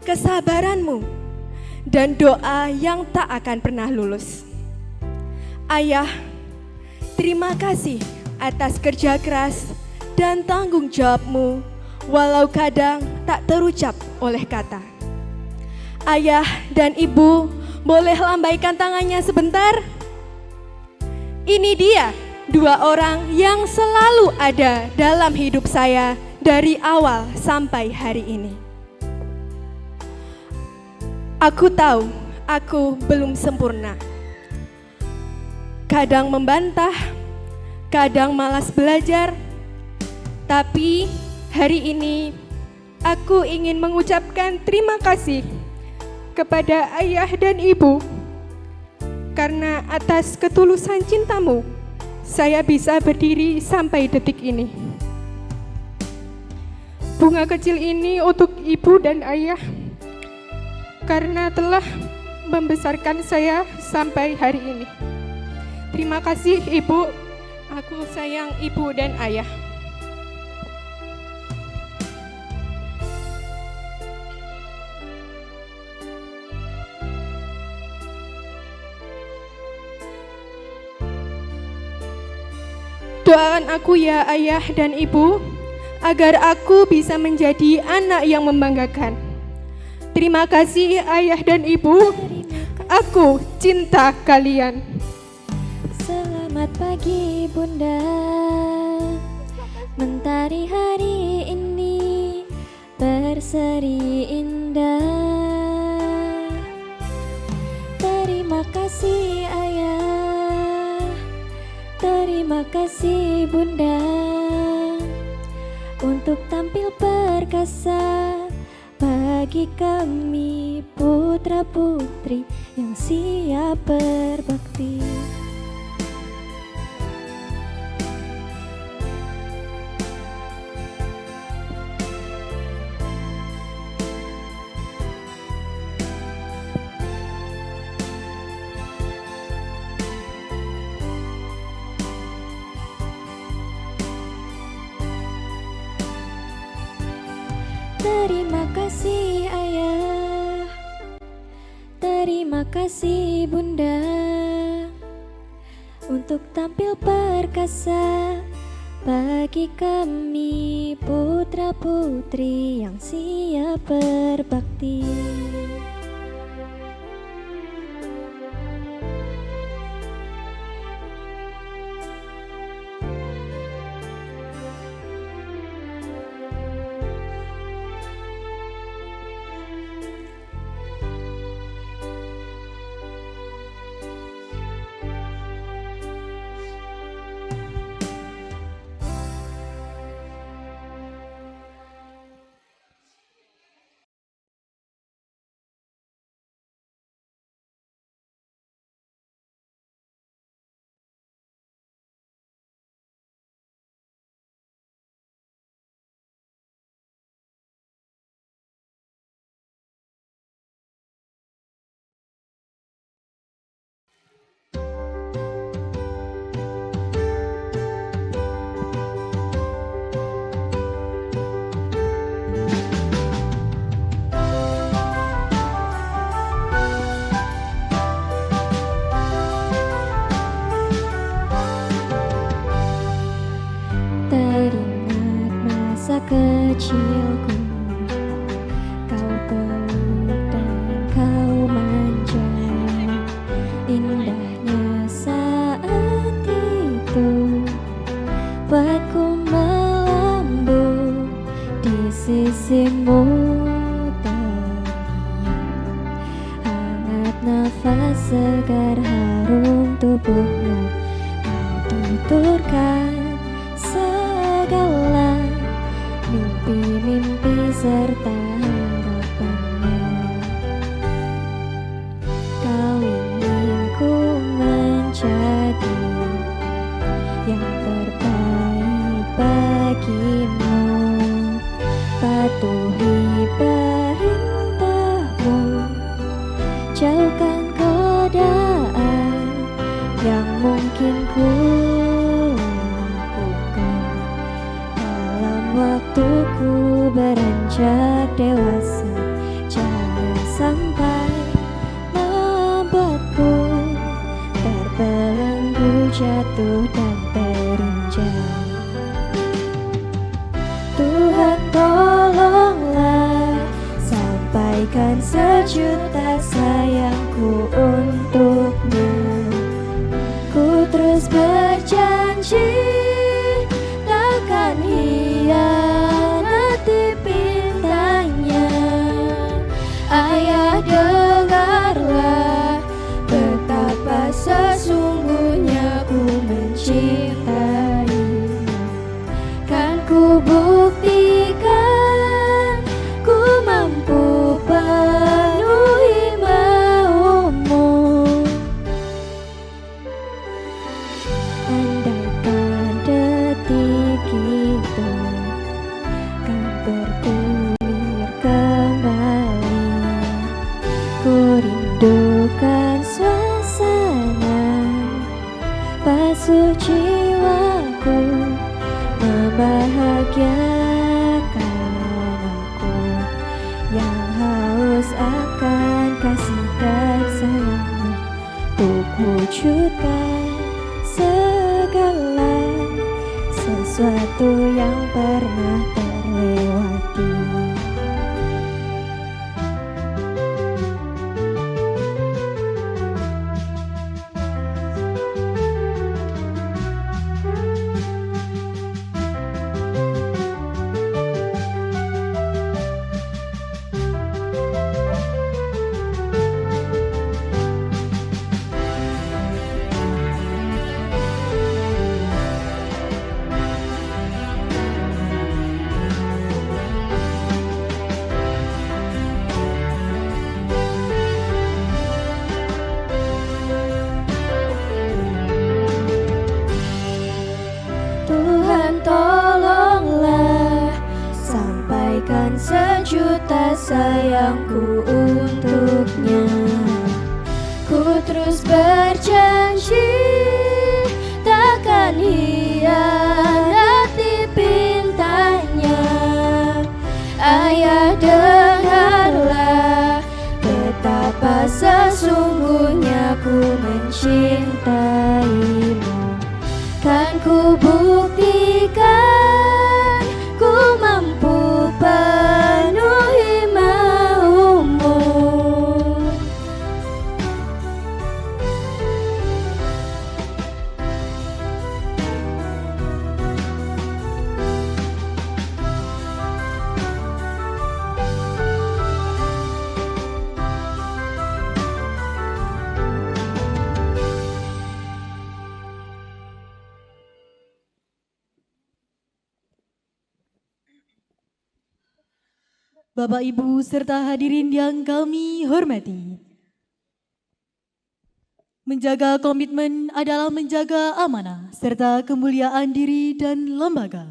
kesabaranmu, dan doa yang tak akan pernah lulus. Ayah, terima kasih atas kerja keras dan tanggung jawabmu, walau kadang tak terucap oleh kata. Ayah dan ibu, boleh lambaikan tangannya sebentar? Ini dia dua orang yang selalu ada dalam hidup saya dari awal sampai hari ini. Aku tahu aku belum sempurna. Kadang membantah, kadang malas belajar. Tapi hari ini aku ingin mengucapkan terima kasih kepada ayah dan ibu, karena atas ketulusan cintamu saya bisa berdiri sampai detik ini. Bunga kecil ini untuk ibu dan ayah, karena telah membesarkan saya sampai hari ini. Terima kasih ibu, aku sayang ibu dan ayah. Doakan aku ya ayah dan ibu, agar aku bisa menjadi anak yang membanggakan. Terima kasih ayah dan ibu, aku cinta kalian. Selamat pagi bunda, mentari hari ini berseri indah. Terima kasih ayah, terima kasih bunda, untuk tampil perkasa bagi kami putra putri yang siap berbakti. Terima kasih ayah, terima kasih bunda, untuk tampil perkasa bagi kami putra putri yang siap berbakti. kecilku. Kau peluk dan kau manja, indahnya saat itu buatku melambung di sisimu. Hangat nafas segar harum tubuhmu, kau tuturkan segala mimpi-mimpi serta harapanmu. Kau ingin ku menjadi yang terbaik bagimu, patuhi perintahmu, jauhkan godaan yang mungkin ku lakukan dalam waktuku beranjak dewasa. Jangan sampai membuatku terbelenggu, jatuh dan terinjak. Tuhan tolonglah, sampaikan sejuta sayangku untukmu. Ku terus berjanji takkan hianati pintanya. Ayah, dengarlah betapa sesungguhnya ku mencintai. Kan ku buktikan ku mampu penuhi maumu. Andaikan detik itu kan bergulir kembali, ku rindukan suasana basuh jiwaku, membahagiakan aku yang haus akan kasih dan sayangmu, untuk wujudkan segala sesuatu yang pernah terlewati. Tuhan tolonglah, sampaikan sejuta sayangku untuknya. Ku terus berjanji takkan hianati pintanya. Ayah, dengarlah betapa sesungguhnya ku mencintaimu. Kan ku buktikan ku mampu penuhi maumu. Bapak, Ibu, serta hadirin yang kami hormati. Menjaga komitmen adalah menjaga amanah serta kemuliaan diri dan lembaga.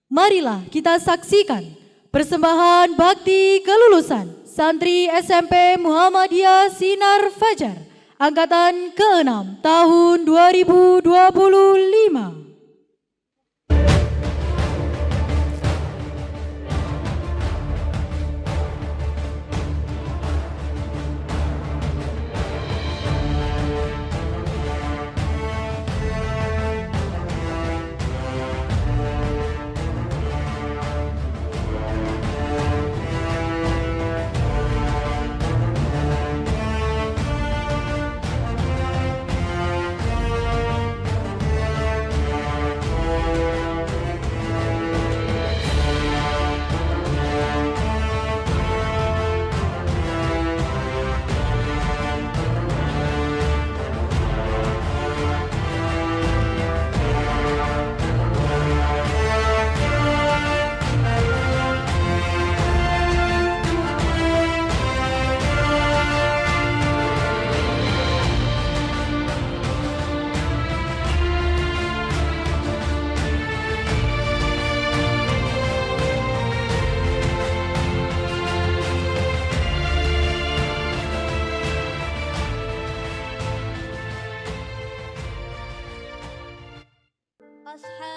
Marilah kita saksikan persembahan bakti kelulusan santri SMP Muhammadiyah Sinar Fajar angkatan ke-6 tahun 2025.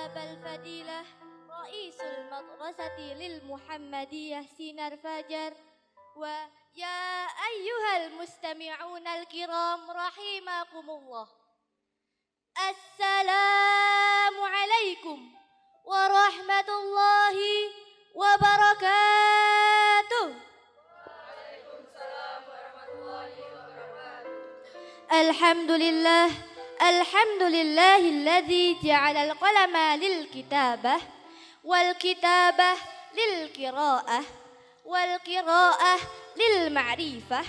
أبا الفضيلة رئيس المدرسة للمحمدية سينار فجر، ويا أيها المستمعون الكرام رحمكم الله، السلام عليكم ورحمة الله وبركاته. الحمد لله الذي جعل القلم للكتابة والكتابة للقراءة والقراءة للمعرفة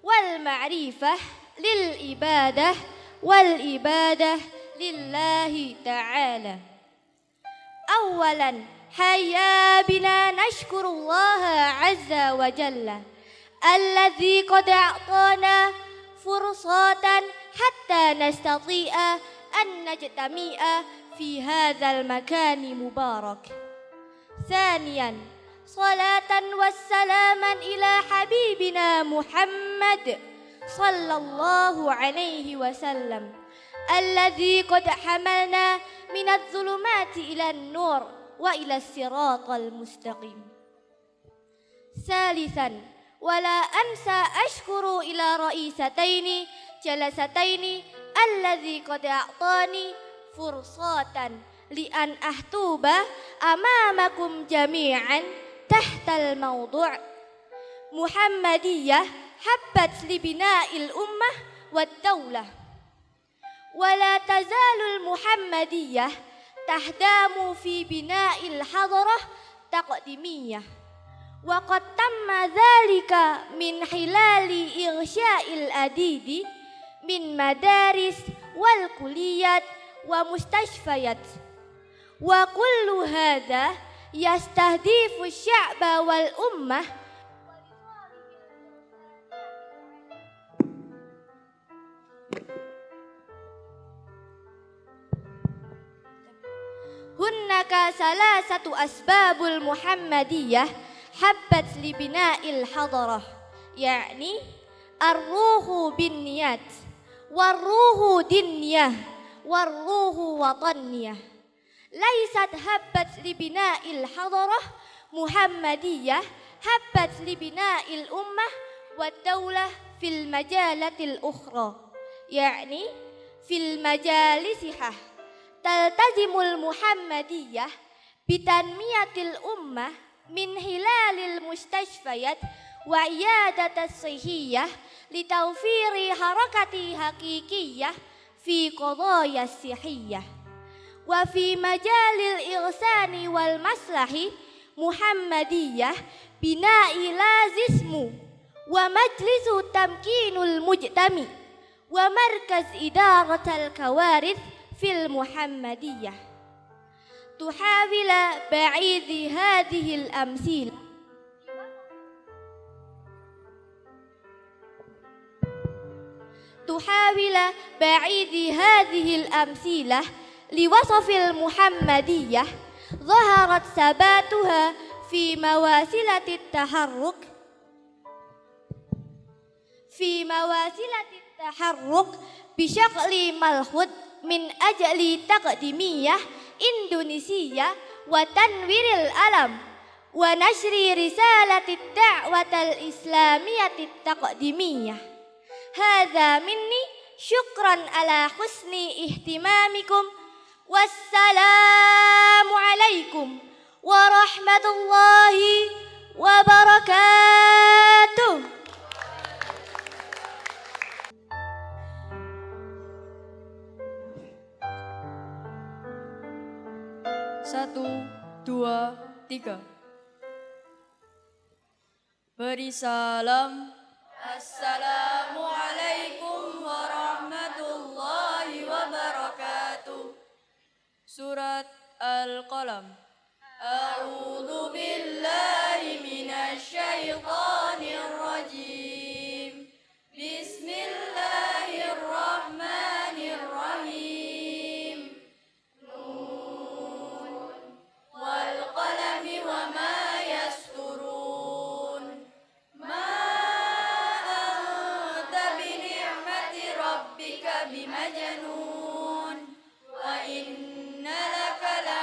والمعرفة للإبادة والإبادة لله تعالى. أولا هيا بنا نشكر الله عز وجل الذي قد أعطانا فرصة حتى نستطيع أن نجتمع في هذا المكان المبارك. ثانيا صلاة والسلاما إلى حبيبنا محمد صلى الله عليه وسلم الذي قد حملنا من الظلمات إلى النور وإلى الصراط المستقيم. ثالثا ولا أنسى أشكر إلى رئيستين جلستين الذي قد أعطاني فرصة لأن أخطب أمامكم جميعا تحت الموضوع محمدية حبت لبناء الأمة والدولة. ولا تزال المحمدية تهدم في بناء الحضارة التقدمية، وقد تم ذلك من خلال إنشاء العديد من مدارس والكليات ومستشفيات، وكل هذا يستهدف الشعب والأمة هناك ثلاثة أسباب المحمدية حبت لبناء الحضارة، يعني الروح بالنيات، والروح دينية، والروح وطنية. ليست حبت لبناء الحضارة محمدية، حبت لبناء الأمة والدولة في المجالات الأخرى، يعني في المجالسها. تلتزم المحمدية بتنمية الأمة من خلال المستشفيات وعيادة الصحية لتوفير حركة حقيقية في قضايا الصحية. وفي مجال الإحسان والمصلح محمدية بناء لازسم ومجلس تمكين المجتمع ومركز إدارة الكوارث في المحمدية. تحاول بعيد هذه الأمثلة لوصف المحمدية ظهرت ثباتها في مواصلة التحرك بشكل ملحوظ من أجل تقديمية إندونيسية وتنوير العالم ونشر رسالة الدعوة الإسلامية التقديمية. هذا مني شكرا على حسن اهتمامكم، والسلام عليكم ورحمة الله وبركاته. Satu, dua, tiga. Beri salam. Assalamualaikum warahmatullahi wabarakatuh. Surat Al-Qalam. A'udzu billahi minasy syaithanir rajim. Bismillahirrahmanirrahim. Wal qalami wa ma yasturun. Ma anta bi ni'mati rabbika bimajnun. Wa inna laka la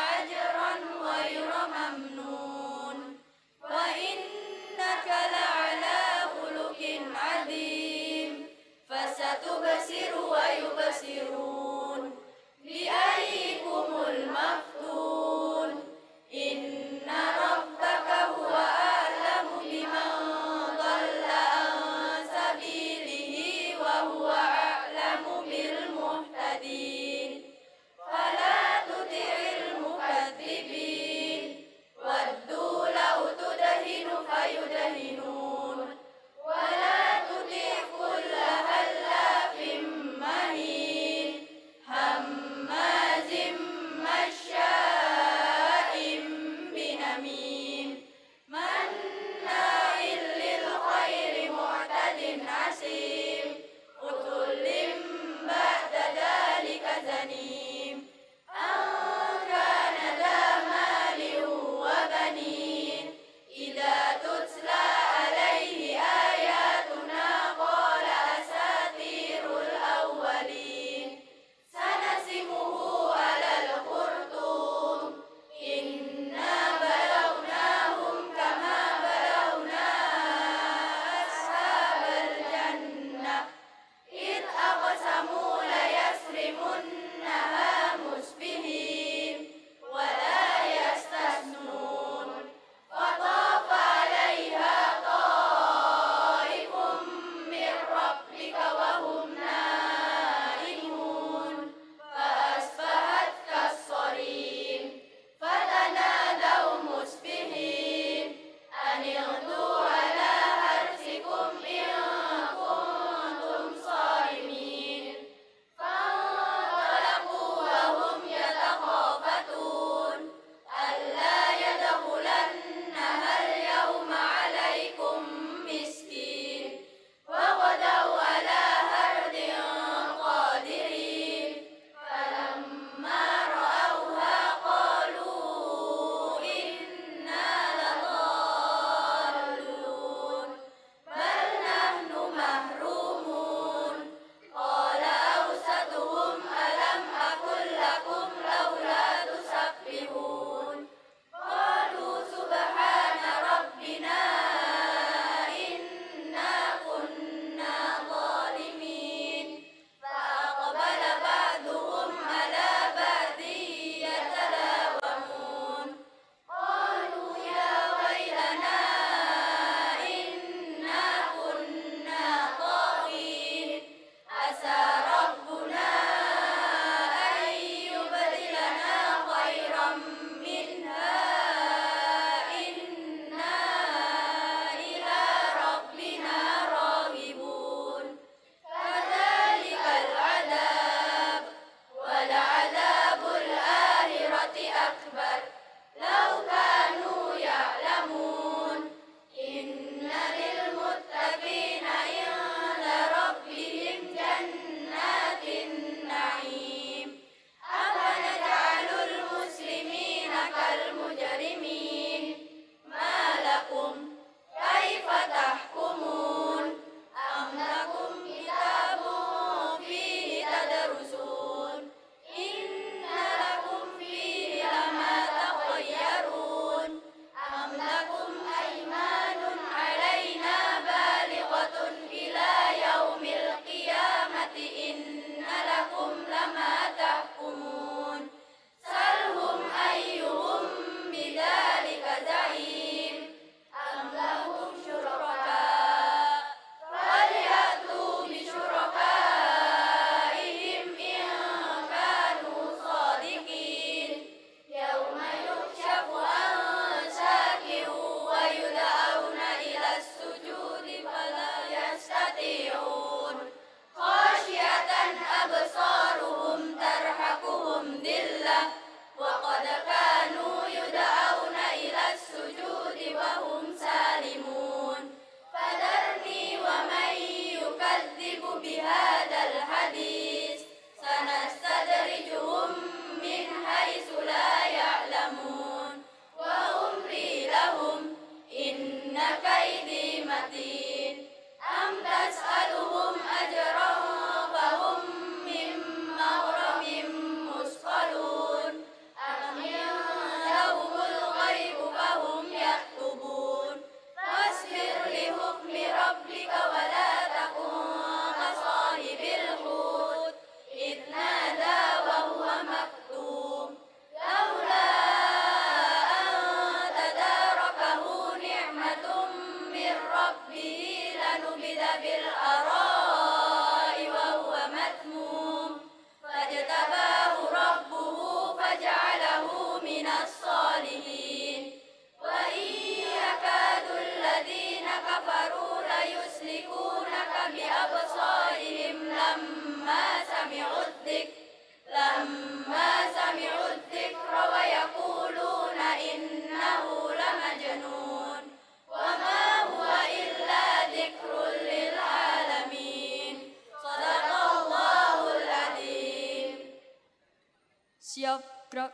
Siap, gerak.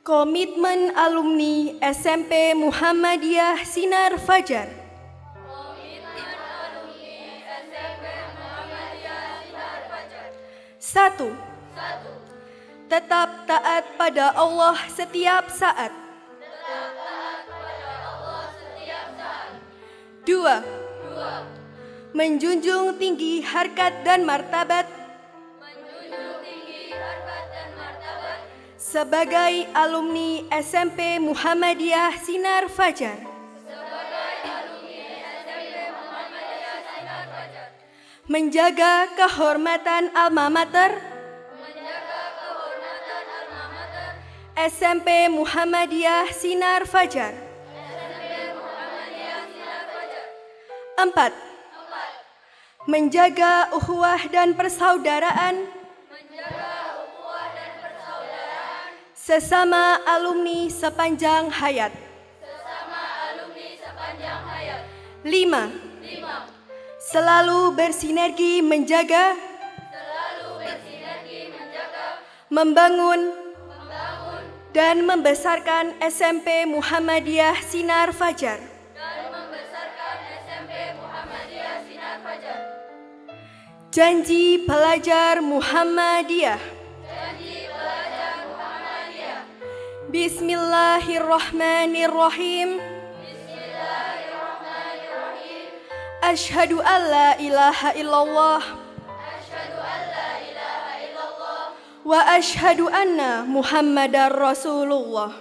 Komitmen alumni SMP Muhammadiyah Sinar Fajar. Satu. Tetap taat pada Allah setiap saat. Dua. Menjunjung tinggi harkat dan martabat sebagai alumni SMP Muhammadiyah Sinar Fajar. Menjaga kehormatan alma mater SMP Muhammadiyah Sinar Fajar. 4. Menjaga ukhuwah dan persaudaraan sesama alumni sepanjang hayat. 5. Selalu bersinergi menjaga, membangun, dan membesarkan SMP Muhammadiyah Sinar Fajar. Janji pelajar Muhammadiyah. Bismillahirrahmanirrahim. Asyhadu an la ilaha illallah wa asyhadu anna Muhammadar Rasulullah.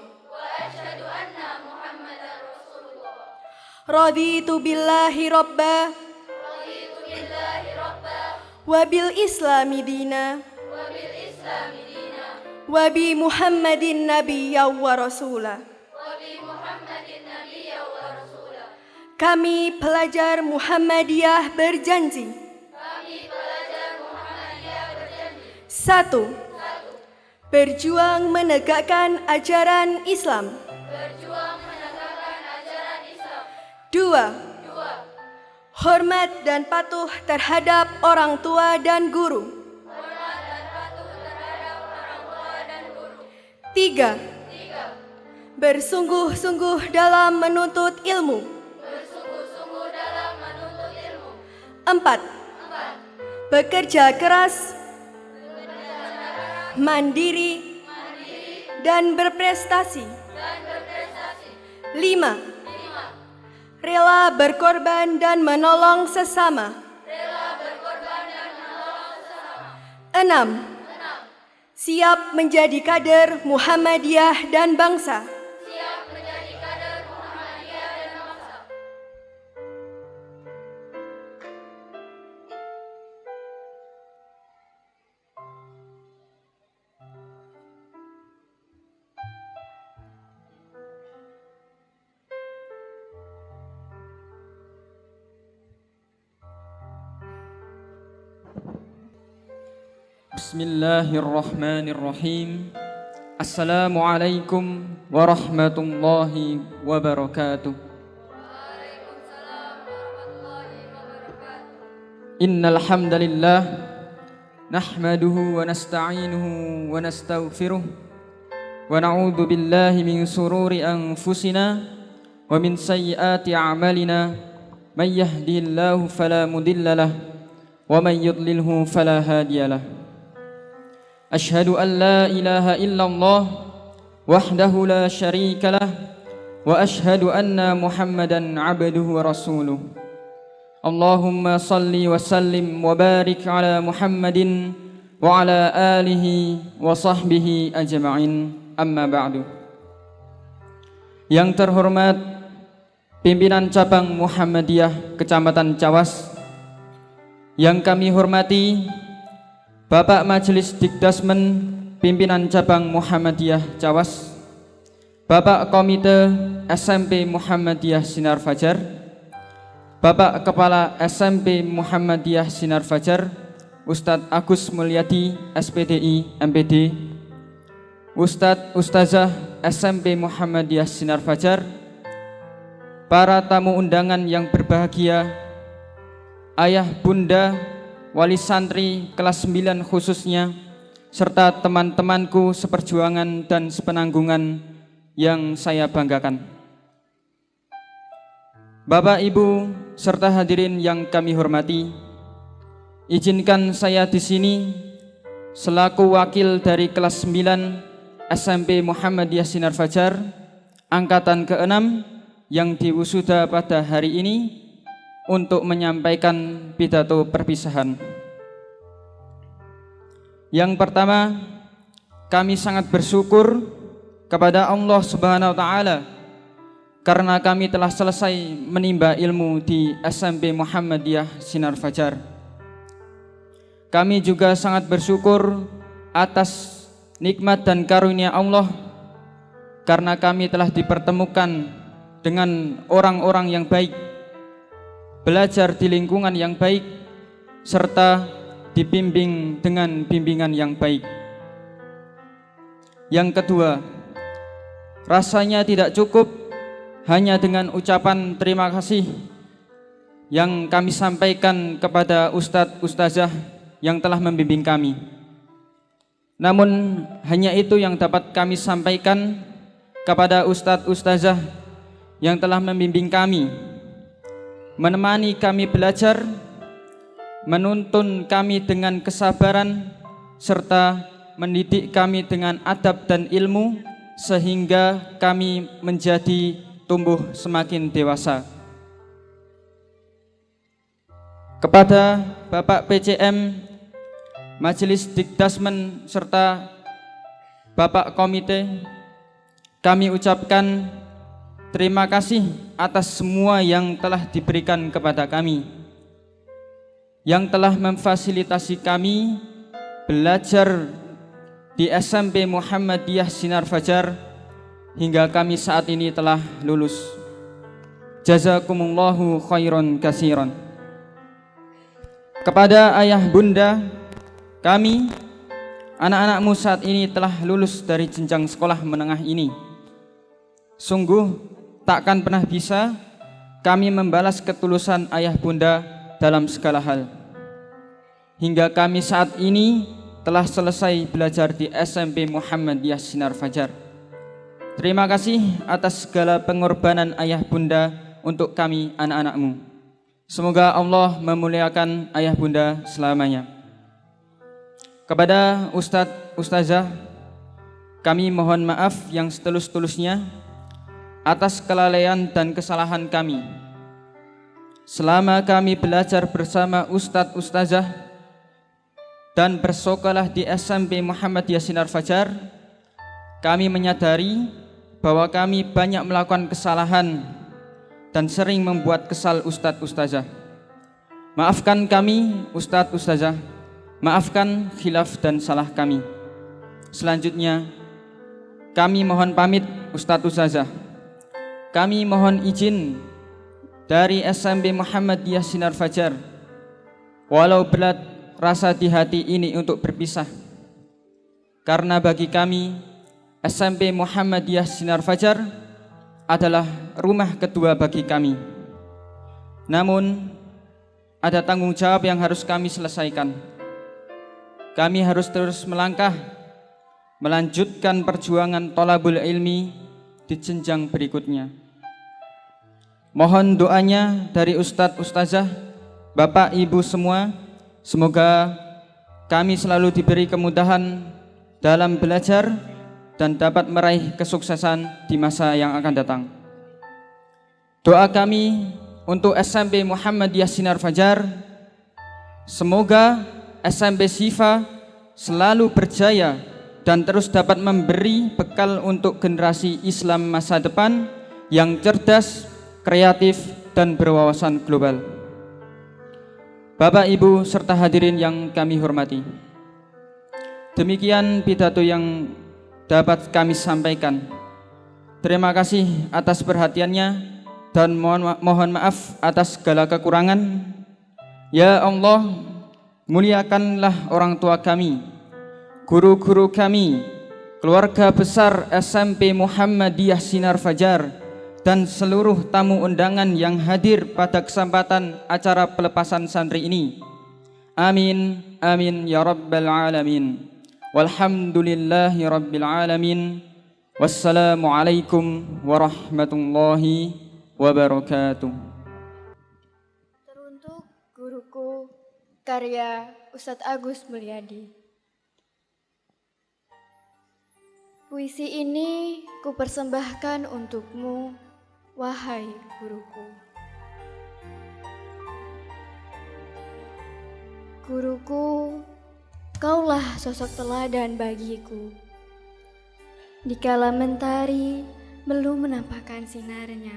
Raditu billahi rabba wa bil islami dina wa bi Muhammadin nabiyya wa rasula. Kami pelajar Muhammadiyah berjanji. 1. Berjuang menegakkan ajaran Islam. 2. Hormat dan patuh terhadap orang tua dan guru. 3. Bersungguh-sungguh dalam menuntut ilmu. 4. Bekerja keras, mandiri, dan berprestasi. 5. Rela berkorban dan menolong sesama. 6. Siap menjadi kader Muhammadiyah dan bangsa. Bismillahirrahmanirrahim. Assalamualaikum warahmatullahi wabarakatuh. Innal hamdalillah nahmaduhu wa nasta'inuhu wa nastaghfiruh wa na'udzu billahi min sururi anfusina wa min sayyiati a'malina may yahdihillahu fala mudhillalah wa may yudlilhu fala hadiyalah. Asyhadu an la ilaha illallah wahdahu la syarika lah wa asyhadu anna Muhammadan abduhu wa rasuluh. Allahumma salli wa sallim wa barik ala Muhammadin wa ala alihi wa sahbihi ajma'in. Amma ba'du. Yang terhormat pimpinan cabang Muhammadiyah Kecamatan Cawas, yang kami hormati Bapak Majelis Dikdasmen Pimpinan Cabang Muhammadiyah Cawas, Bapak Komite SMP Muhammadiyah Sinar Fajar, Bapak Kepala SMP Muhammadiyah Sinar Fajar, Ustadz Agus Mulyadi, SPDI, MPD, Ustadz Ustazah SMP Muhammadiyah Sinar Fajar, para tamu undangan yang berbahagia, ayah bunda, wali santri kelas 9 khususnya, serta teman-temanku seperjuangan dan sepenanggungan yang saya banggakan. Bapak, Ibu, serta hadirin yang kami hormati, izinkan saya di sini selaku wakil dari kelas 9 SMP Muhammadiyah Sinar Fajar angkatan ke-6 yang diwisuda pada hari ini untuk menyampaikan pidato perpisahan. Yang pertama, kami sangat bersyukur kepada Allah Subhanahu wa taala karena kami telah selesai menimba ilmu di SMP Muhammadiyah Sinar Fajar. Kami juga sangat bersyukur atas nikmat dan karunia Allah karena kami telah dipertemukan dengan orang-orang yang baik, belajar di lingkungan yang baik, serta dibimbing dengan bimbingan yang baik. Yang kedua, rasanya tidak cukup hanya dengan ucapan terima kasih yang kami sampaikan kepada Ustadz Ustazah yang telah membimbing kami. Namun hanya itu yang dapat kami sampaikan kepada Ustadz Ustazah yang telah membimbing kami, menemani kami belajar, menuntun kami dengan kesabaran, serta mendidik kami dengan adab dan ilmu sehingga kami menjadi tumbuh semakin dewasa. Kepada Bapak PCM, Majelis Dikdasmen, serta Bapak Komite, kami ucapkan terima kasih atas semua yang telah diberikan kepada kami, yang telah memfasilitasi kami belajar di SMP Muhammadiyah Sinar Fajar hingga kami saat ini telah lulus. Jazakumullahu khairan katsiran. Kepada ayah bunda kami, anak-anakmu saat ini telah lulus dari jenjang sekolah menengah ini. Sungguh takkan pernah bisa kami membalas ketulusan ayah bunda dalam segala hal. Hingga kami saat ini telah selesai belajar di SMP Muhammadiyah Sinar Fajar. Terima kasih atas segala pengorbanan ayah bunda untuk kami anak-anakmu. Semoga Allah memuliakan ayah bunda selamanya. Kepada Ustadz Ustazah, kami mohon maaf yang setulus-tulusnya atas kelalaian dan kesalahan kami. Selama kami belajar bersama Ustadz Ustazah dan bersekolah di SMP Muhammadiyah Sinar Fajar, kami menyadari bahwa kami banyak melakukan kesalahan dan sering membuat kesal Ustadz Ustazah. Maafkan kami Ustadz Ustazah, maafkan khilaf dan salah kami. Selanjutnya, kami mohon pamit Ustadz Ustazah. Kami mohon izin dari SMP Muhammadiyah Sinar Fajar, walau berat rasa di hati ini untuk berpisah, karena bagi kami SMP Muhammadiyah Sinar Fajar adalah rumah kedua bagi kami. Namun ada tanggung jawab yang harus kami selesaikan. Kami harus terus melangkah, melanjutkan perjuangan thalabul ilmi di jenjang berikutnya. Mohon doanya dari Ustadz Ustazah, Bapak Ibu semua, semoga kami selalu diberi kemudahan dalam belajar dan dapat meraih kesuksesan di masa yang akan datang. Doa kami untuk SMP Muhammadiyah Sinar Fajar, semoga SMP Sifa selalu berjaya dan terus dapat memberi bekal untuk generasi Islam masa depan yang cerdas, kreatif, dan berwawasan global. Bapak, Ibu, serta hadirin yang kami hormati, demikian pidato yang dapat kami sampaikan. Terima kasih atas perhatiannya dan mohon maaf atas segala kekurangan. Ya Allah, muliakanlah orang tua kami, guru-guru kami, keluarga besar SMP Muhammadiyah Sinar Fajar, dan seluruh tamu undangan yang hadir pada kesempatan acara pelepasan santri ini. Amin, amin ya rabbal alamin. Walhamdulillahi rabbil alamin. Wassalamualaikum warahmatullahi wabarakatuh. Teruntuk guruku, karya Ustadz Agus Mulyadi. Puisi ini kupersembahkan untukmu, wahai guruku. Guruku, kaulah sosok teladan bagiku. Dikala mentari belum menampakkan sinarnya,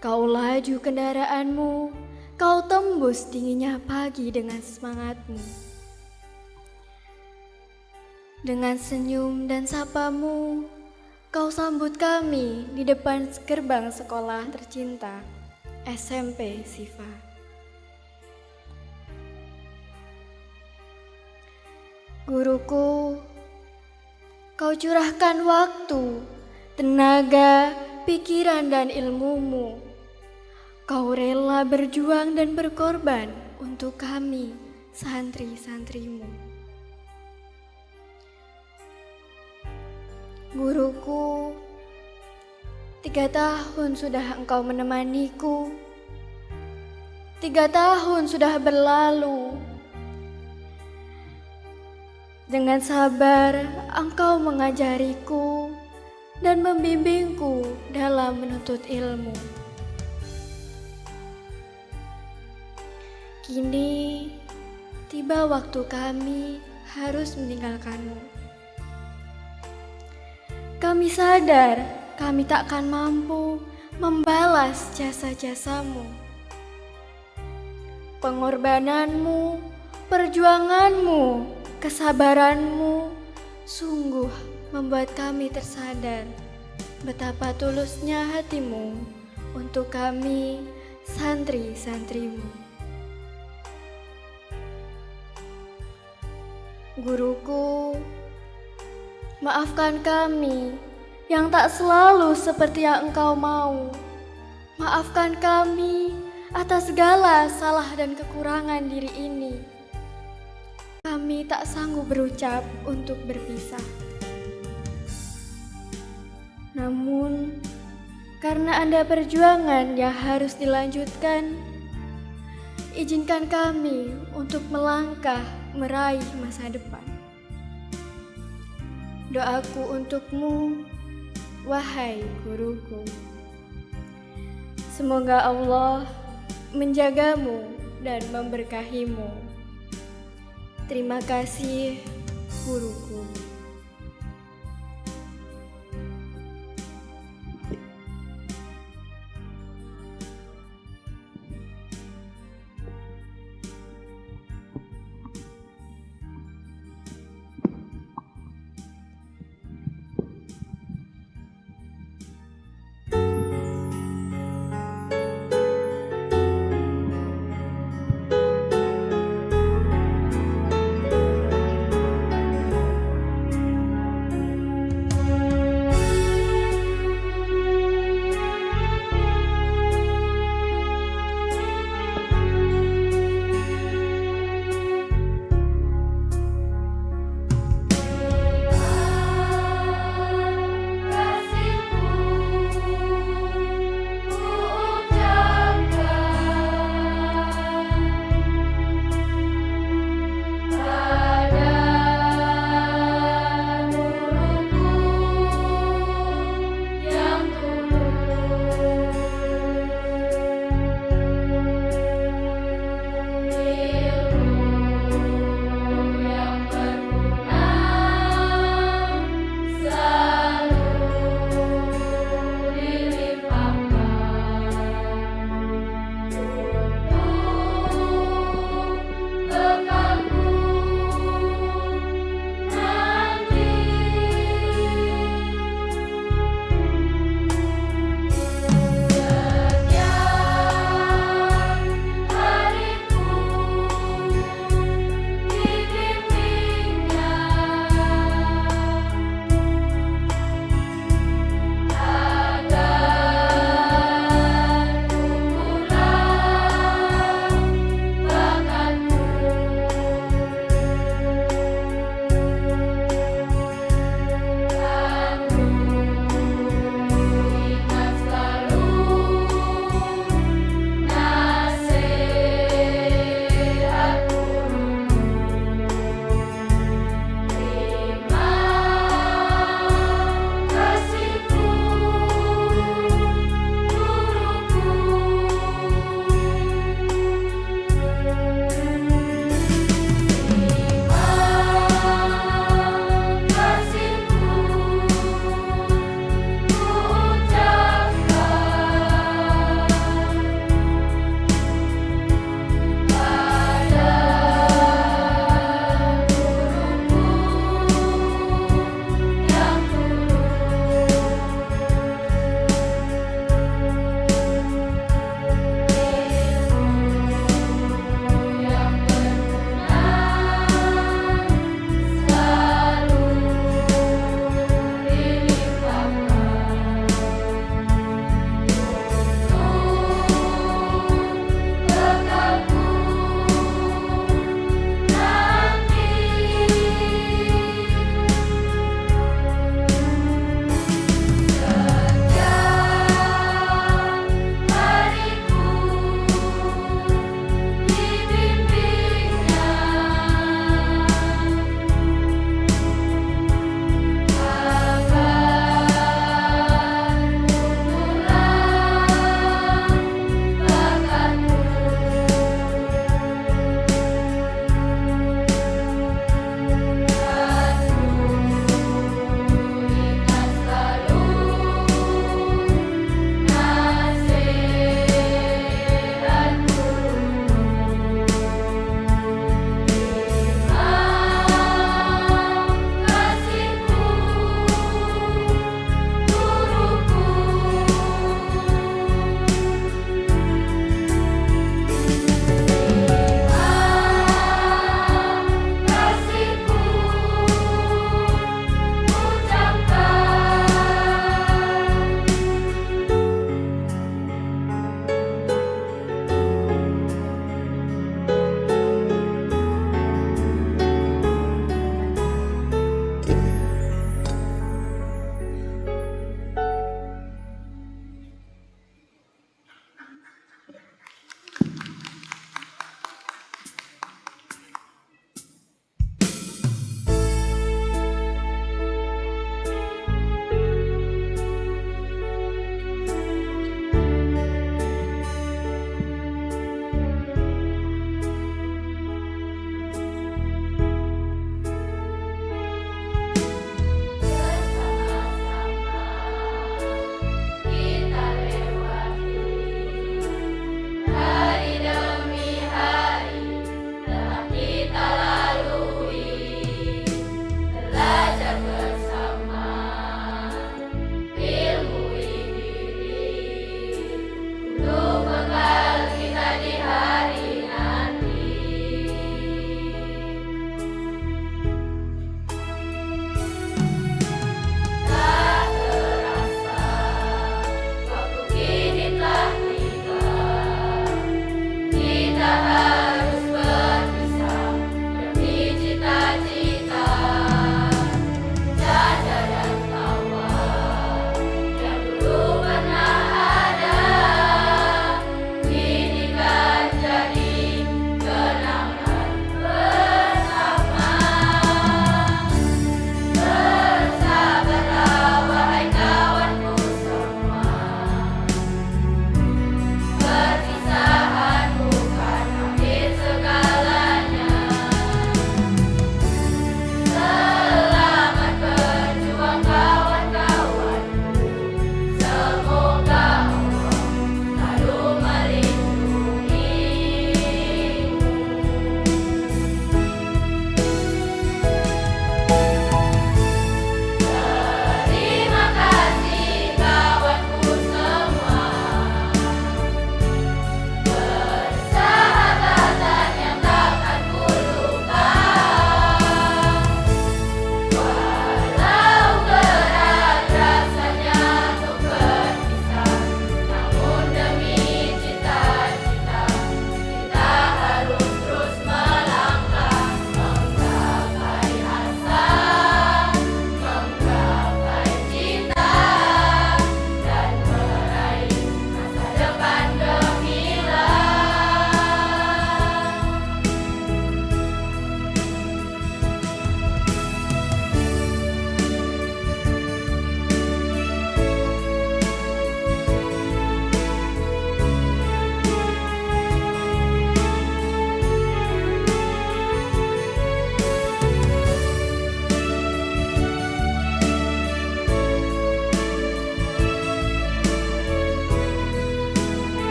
kau laju kendaraanmu, kau tembus dinginnya pagi dengan semangatmu. Dengan senyum dan sapamu, kau sambut kami di depan gerbang sekolah tercinta, SMP Sifa. Guruku, kau curahkan waktu, tenaga, pikiran dan ilmumu. Kau rela berjuang dan berkorban untuk kami, santri-santrimu. Guruku, 3 tahun sudah engkau menemaniku. 3 tahun sudah berlalu. Dengan sabar engkau mengajariku dan membimbingku dalam menuntut ilmu. Kini tiba waktu kami harus meninggalkanmu. Kami sadar kami takkan mampu membalas jasa-jasamu. Pengorbananmu, perjuanganmu, kesabaranmu sungguh membuat kami tersadar betapa tulusnya hatimu untuk kami, santri-santrimu. Guruku, maafkan kami yang tak selalu seperti yang engkau mau. Maafkan kami atas segala salah dan kekurangan diri ini. Kami tak sanggup berucap untuk berpisah. Namun, karena ada perjuangan yang harus dilanjutkan, izinkan kami untuk melangkah meraih masa depan. Doaku untukmu, wahai guruku. Semoga Allah menjagamu dan memberkahimu. Terima kasih, guruku.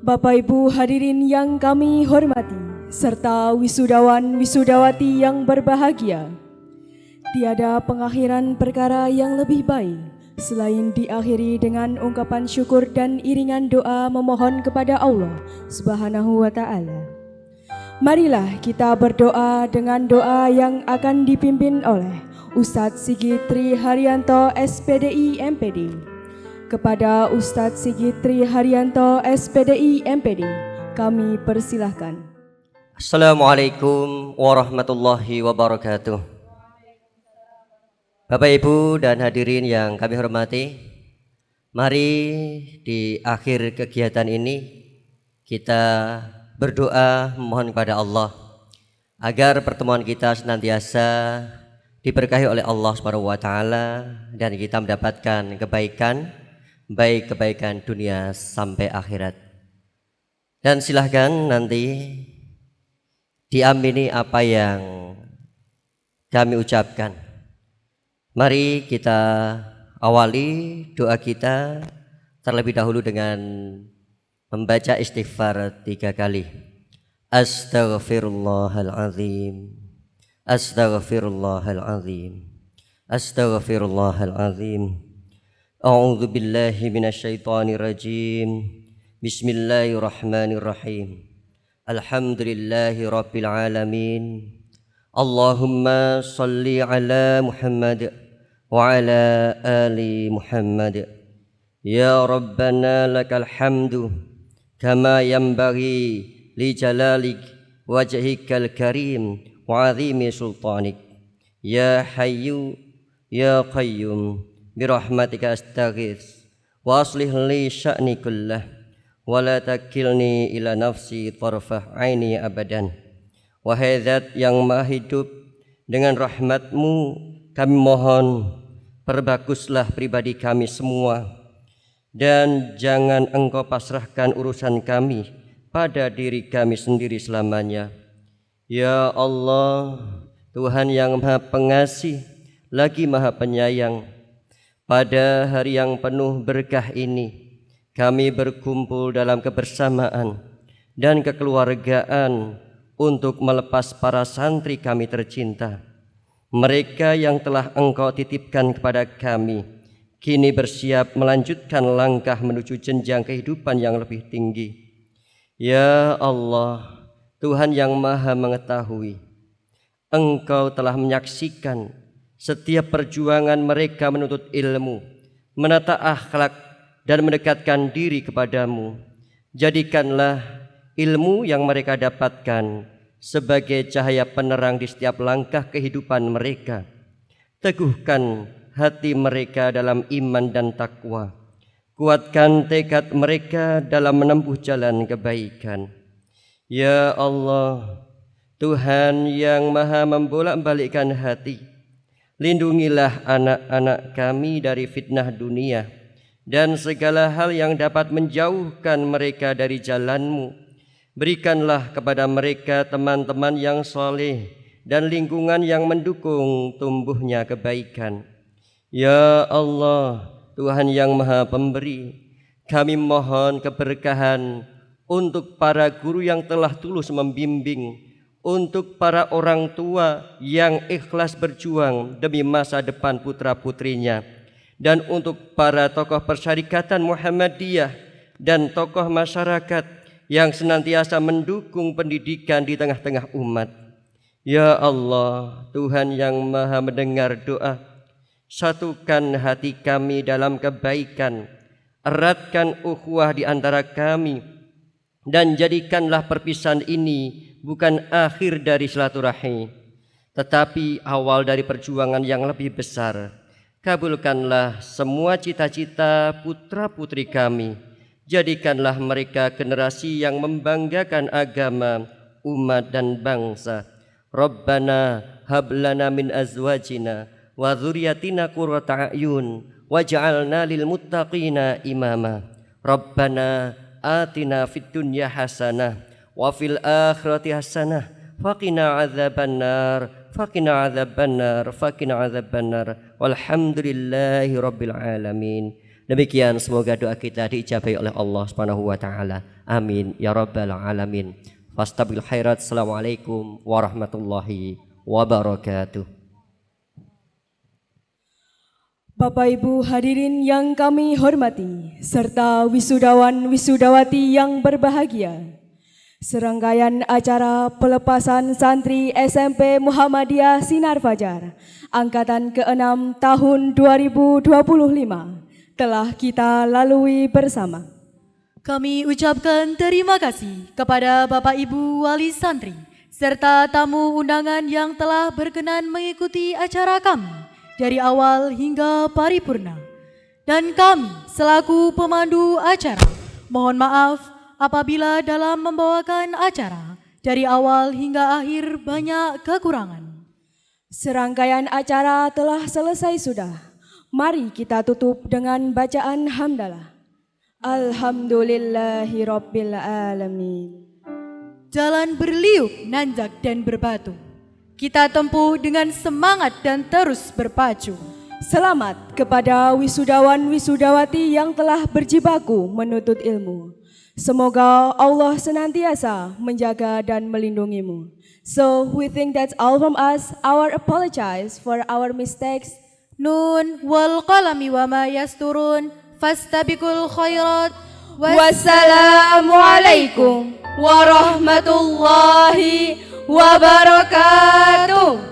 Bapak Ibu hadirin yang kami hormati, serta wisudawan wisudawati yang berbahagia. Tiada pengakhiran perkara yang lebih baik selain diakhiri dengan ungkapan syukur dan iringan doa memohon kepada Allah Subhanahu wa taala. Marilah kita berdoa dengan doa yang akan dipimpin oleh Ustadz Sigit Tri Haryanto SPDI MPD. Kepada Ustadz Sigit Tri Haryanto SPDI MPD, kami persilahkan. Assalamualaikum warahmatullahi wabarakatuh. Bapak Ibu dan hadirin yang kami hormati, mari di akhir kegiatan ini kita berdoa memohon kepada Allah agar pertemuan kita senantiasa diberkahi oleh Allah Subhanahu wa taala dan kita mendapatkan kebaikan, baik kebaikan dunia sampai akhirat. Dan silahkan nanti diamini apa yang kami ucapkan. Mari kita awali doa kita terlebih dahulu dengan membaca istighfar 3 kali. Astaghfirullahalazim, astaghfirullahalazim, astaghfirullahalazim. A'udzu billahi minasyaitonir rajim. Bismillahirrahmanirrahim. Alhamdulillahi rabbil alamin. Allahumma salli ala Muhammad wa ala ali Muhammad. Ya Rabbana lakal hamdu kama yanbaghi li jalalik wajhikal karim wa azimi sultanik. Ya Hayyu ya Qayyum birahmatika astaghits wa aslih li sya'ni kullah wa la takilni ila nafsi tarfah aini abadan. Wahai Zat yang Maha Hidup, dengan rahmat-Mu kami mohon perbaguslah pribadi kami semua, dan jangan Engkau pasrahkan urusan kami pada diri kami sendiri selamanya. Ya Allah, Tuhan yang Maha Pengasih lagi Maha Penyayang, pada hari yang penuh berkah ini kami berkumpul dalam kebersamaan dan kekeluargaan untuk melepas para santri kami tercinta. Mereka yang telah Engkau titipkan kepada kami kini bersiap melanjutkan langkah menuju jenjang kehidupan yang lebih tinggi. Ya Allah, Tuhan yang Maha Mengetahui, Engkau telah menyaksikan setiap perjuangan mereka menuntut ilmu, menata akhlak dan mendekatkan diri kepadamu. Jadikanlah ilmu yang mereka dapatkan sebagai cahaya penerang di setiap langkah kehidupan mereka. Teguhkan hati mereka dalam iman dan takwa. Kuatkan tekad mereka dalam menempuh jalan kebaikan. Ya Allah, Tuhan yang Maha membolak-balikkan hati, lindungilah anak-anak kami dari fitnah dunia dan segala hal yang dapat menjauhkan mereka dari jalan-Mu. Berikanlah kepada mereka teman-teman yang soleh dan lingkungan yang mendukung tumbuhnya kebaikan. Ya Allah, Tuhan yang Maha Pemberi, kami mohon keberkahan untuk para guru yang telah tulus membimbing, untuk para orang tua yang ikhlas berjuang demi masa depan putra-putrinya, dan untuk para tokoh persyarikatan Muhammadiyah dan tokoh masyarakat yang senantiasa mendukung pendidikan di tengah-tengah umat. Ya Allah, Tuhan yang Maha mendengar doa, satukan hati kami dalam kebaikan, eratkan ukhuwah di antara kami, dan jadikanlah perpisahan ini bukan akhir dari silaturahmi, tetapi awal dari perjuangan yang lebih besar. Kabulkanlah semua cita-cita putra-putri kami. Jadikanlah mereka generasi yang membanggakan agama, umat dan bangsa. Rabbana hab lana min azwajina wa dzurriyyatina qurrata a'yun waj'alna lil muttaqina imama. Rabbana atina fid dunya hasanah wa fil akhirati hasanah faqina adzabannar faqina adzabannar faqina adzabannar walhamdulillahi rabbil alamin. Demikian semoga doa kita diijabahi oleh Allah Subhanahu wa taala. Amin ya rabbal alamin. Fastabil khairat. Assalamualaikum warahmatullahi wabarakatuh. Bapak Ibu hadirin yang kami hormati, serta wisudawan wisudawati yang berbahagia. Serangkaian acara pelepasan santri SMP Muhammadiyah Sinar Fajar Angkatan ke-6 tahun 2025 telah kita lalui bersama. Kami ucapkan terima kasih kepada Bapak Ibu Wali Santri serta tamu undangan yang telah berkenan mengikuti acara kami dari awal hingga paripurna. Dan kami selaku pemandu acara mohon maaf apabila dalam membawakan acara dari awal hingga akhir banyak kekurangan. Serangkaian acara telah selesai sudah. Mari kita tutup dengan bacaan hamdalah. Alhamdulillahirabbil alamin. Jalan berliuk, nanjak dan berbatu. Kita tempuh dengan semangat dan terus berpacu. Selamat kepada wisudawan wisudawati yang telah berjibaku menuntut ilmu. Semoga Allah senantiasa menjaga dan melindungimu. So we think that's all from us. Our apologize for our mistakes. Nun wal qalami wa ma yasturun fastabiqul khairat. Wassalamualaikum warahmatullahi wabarakatuh.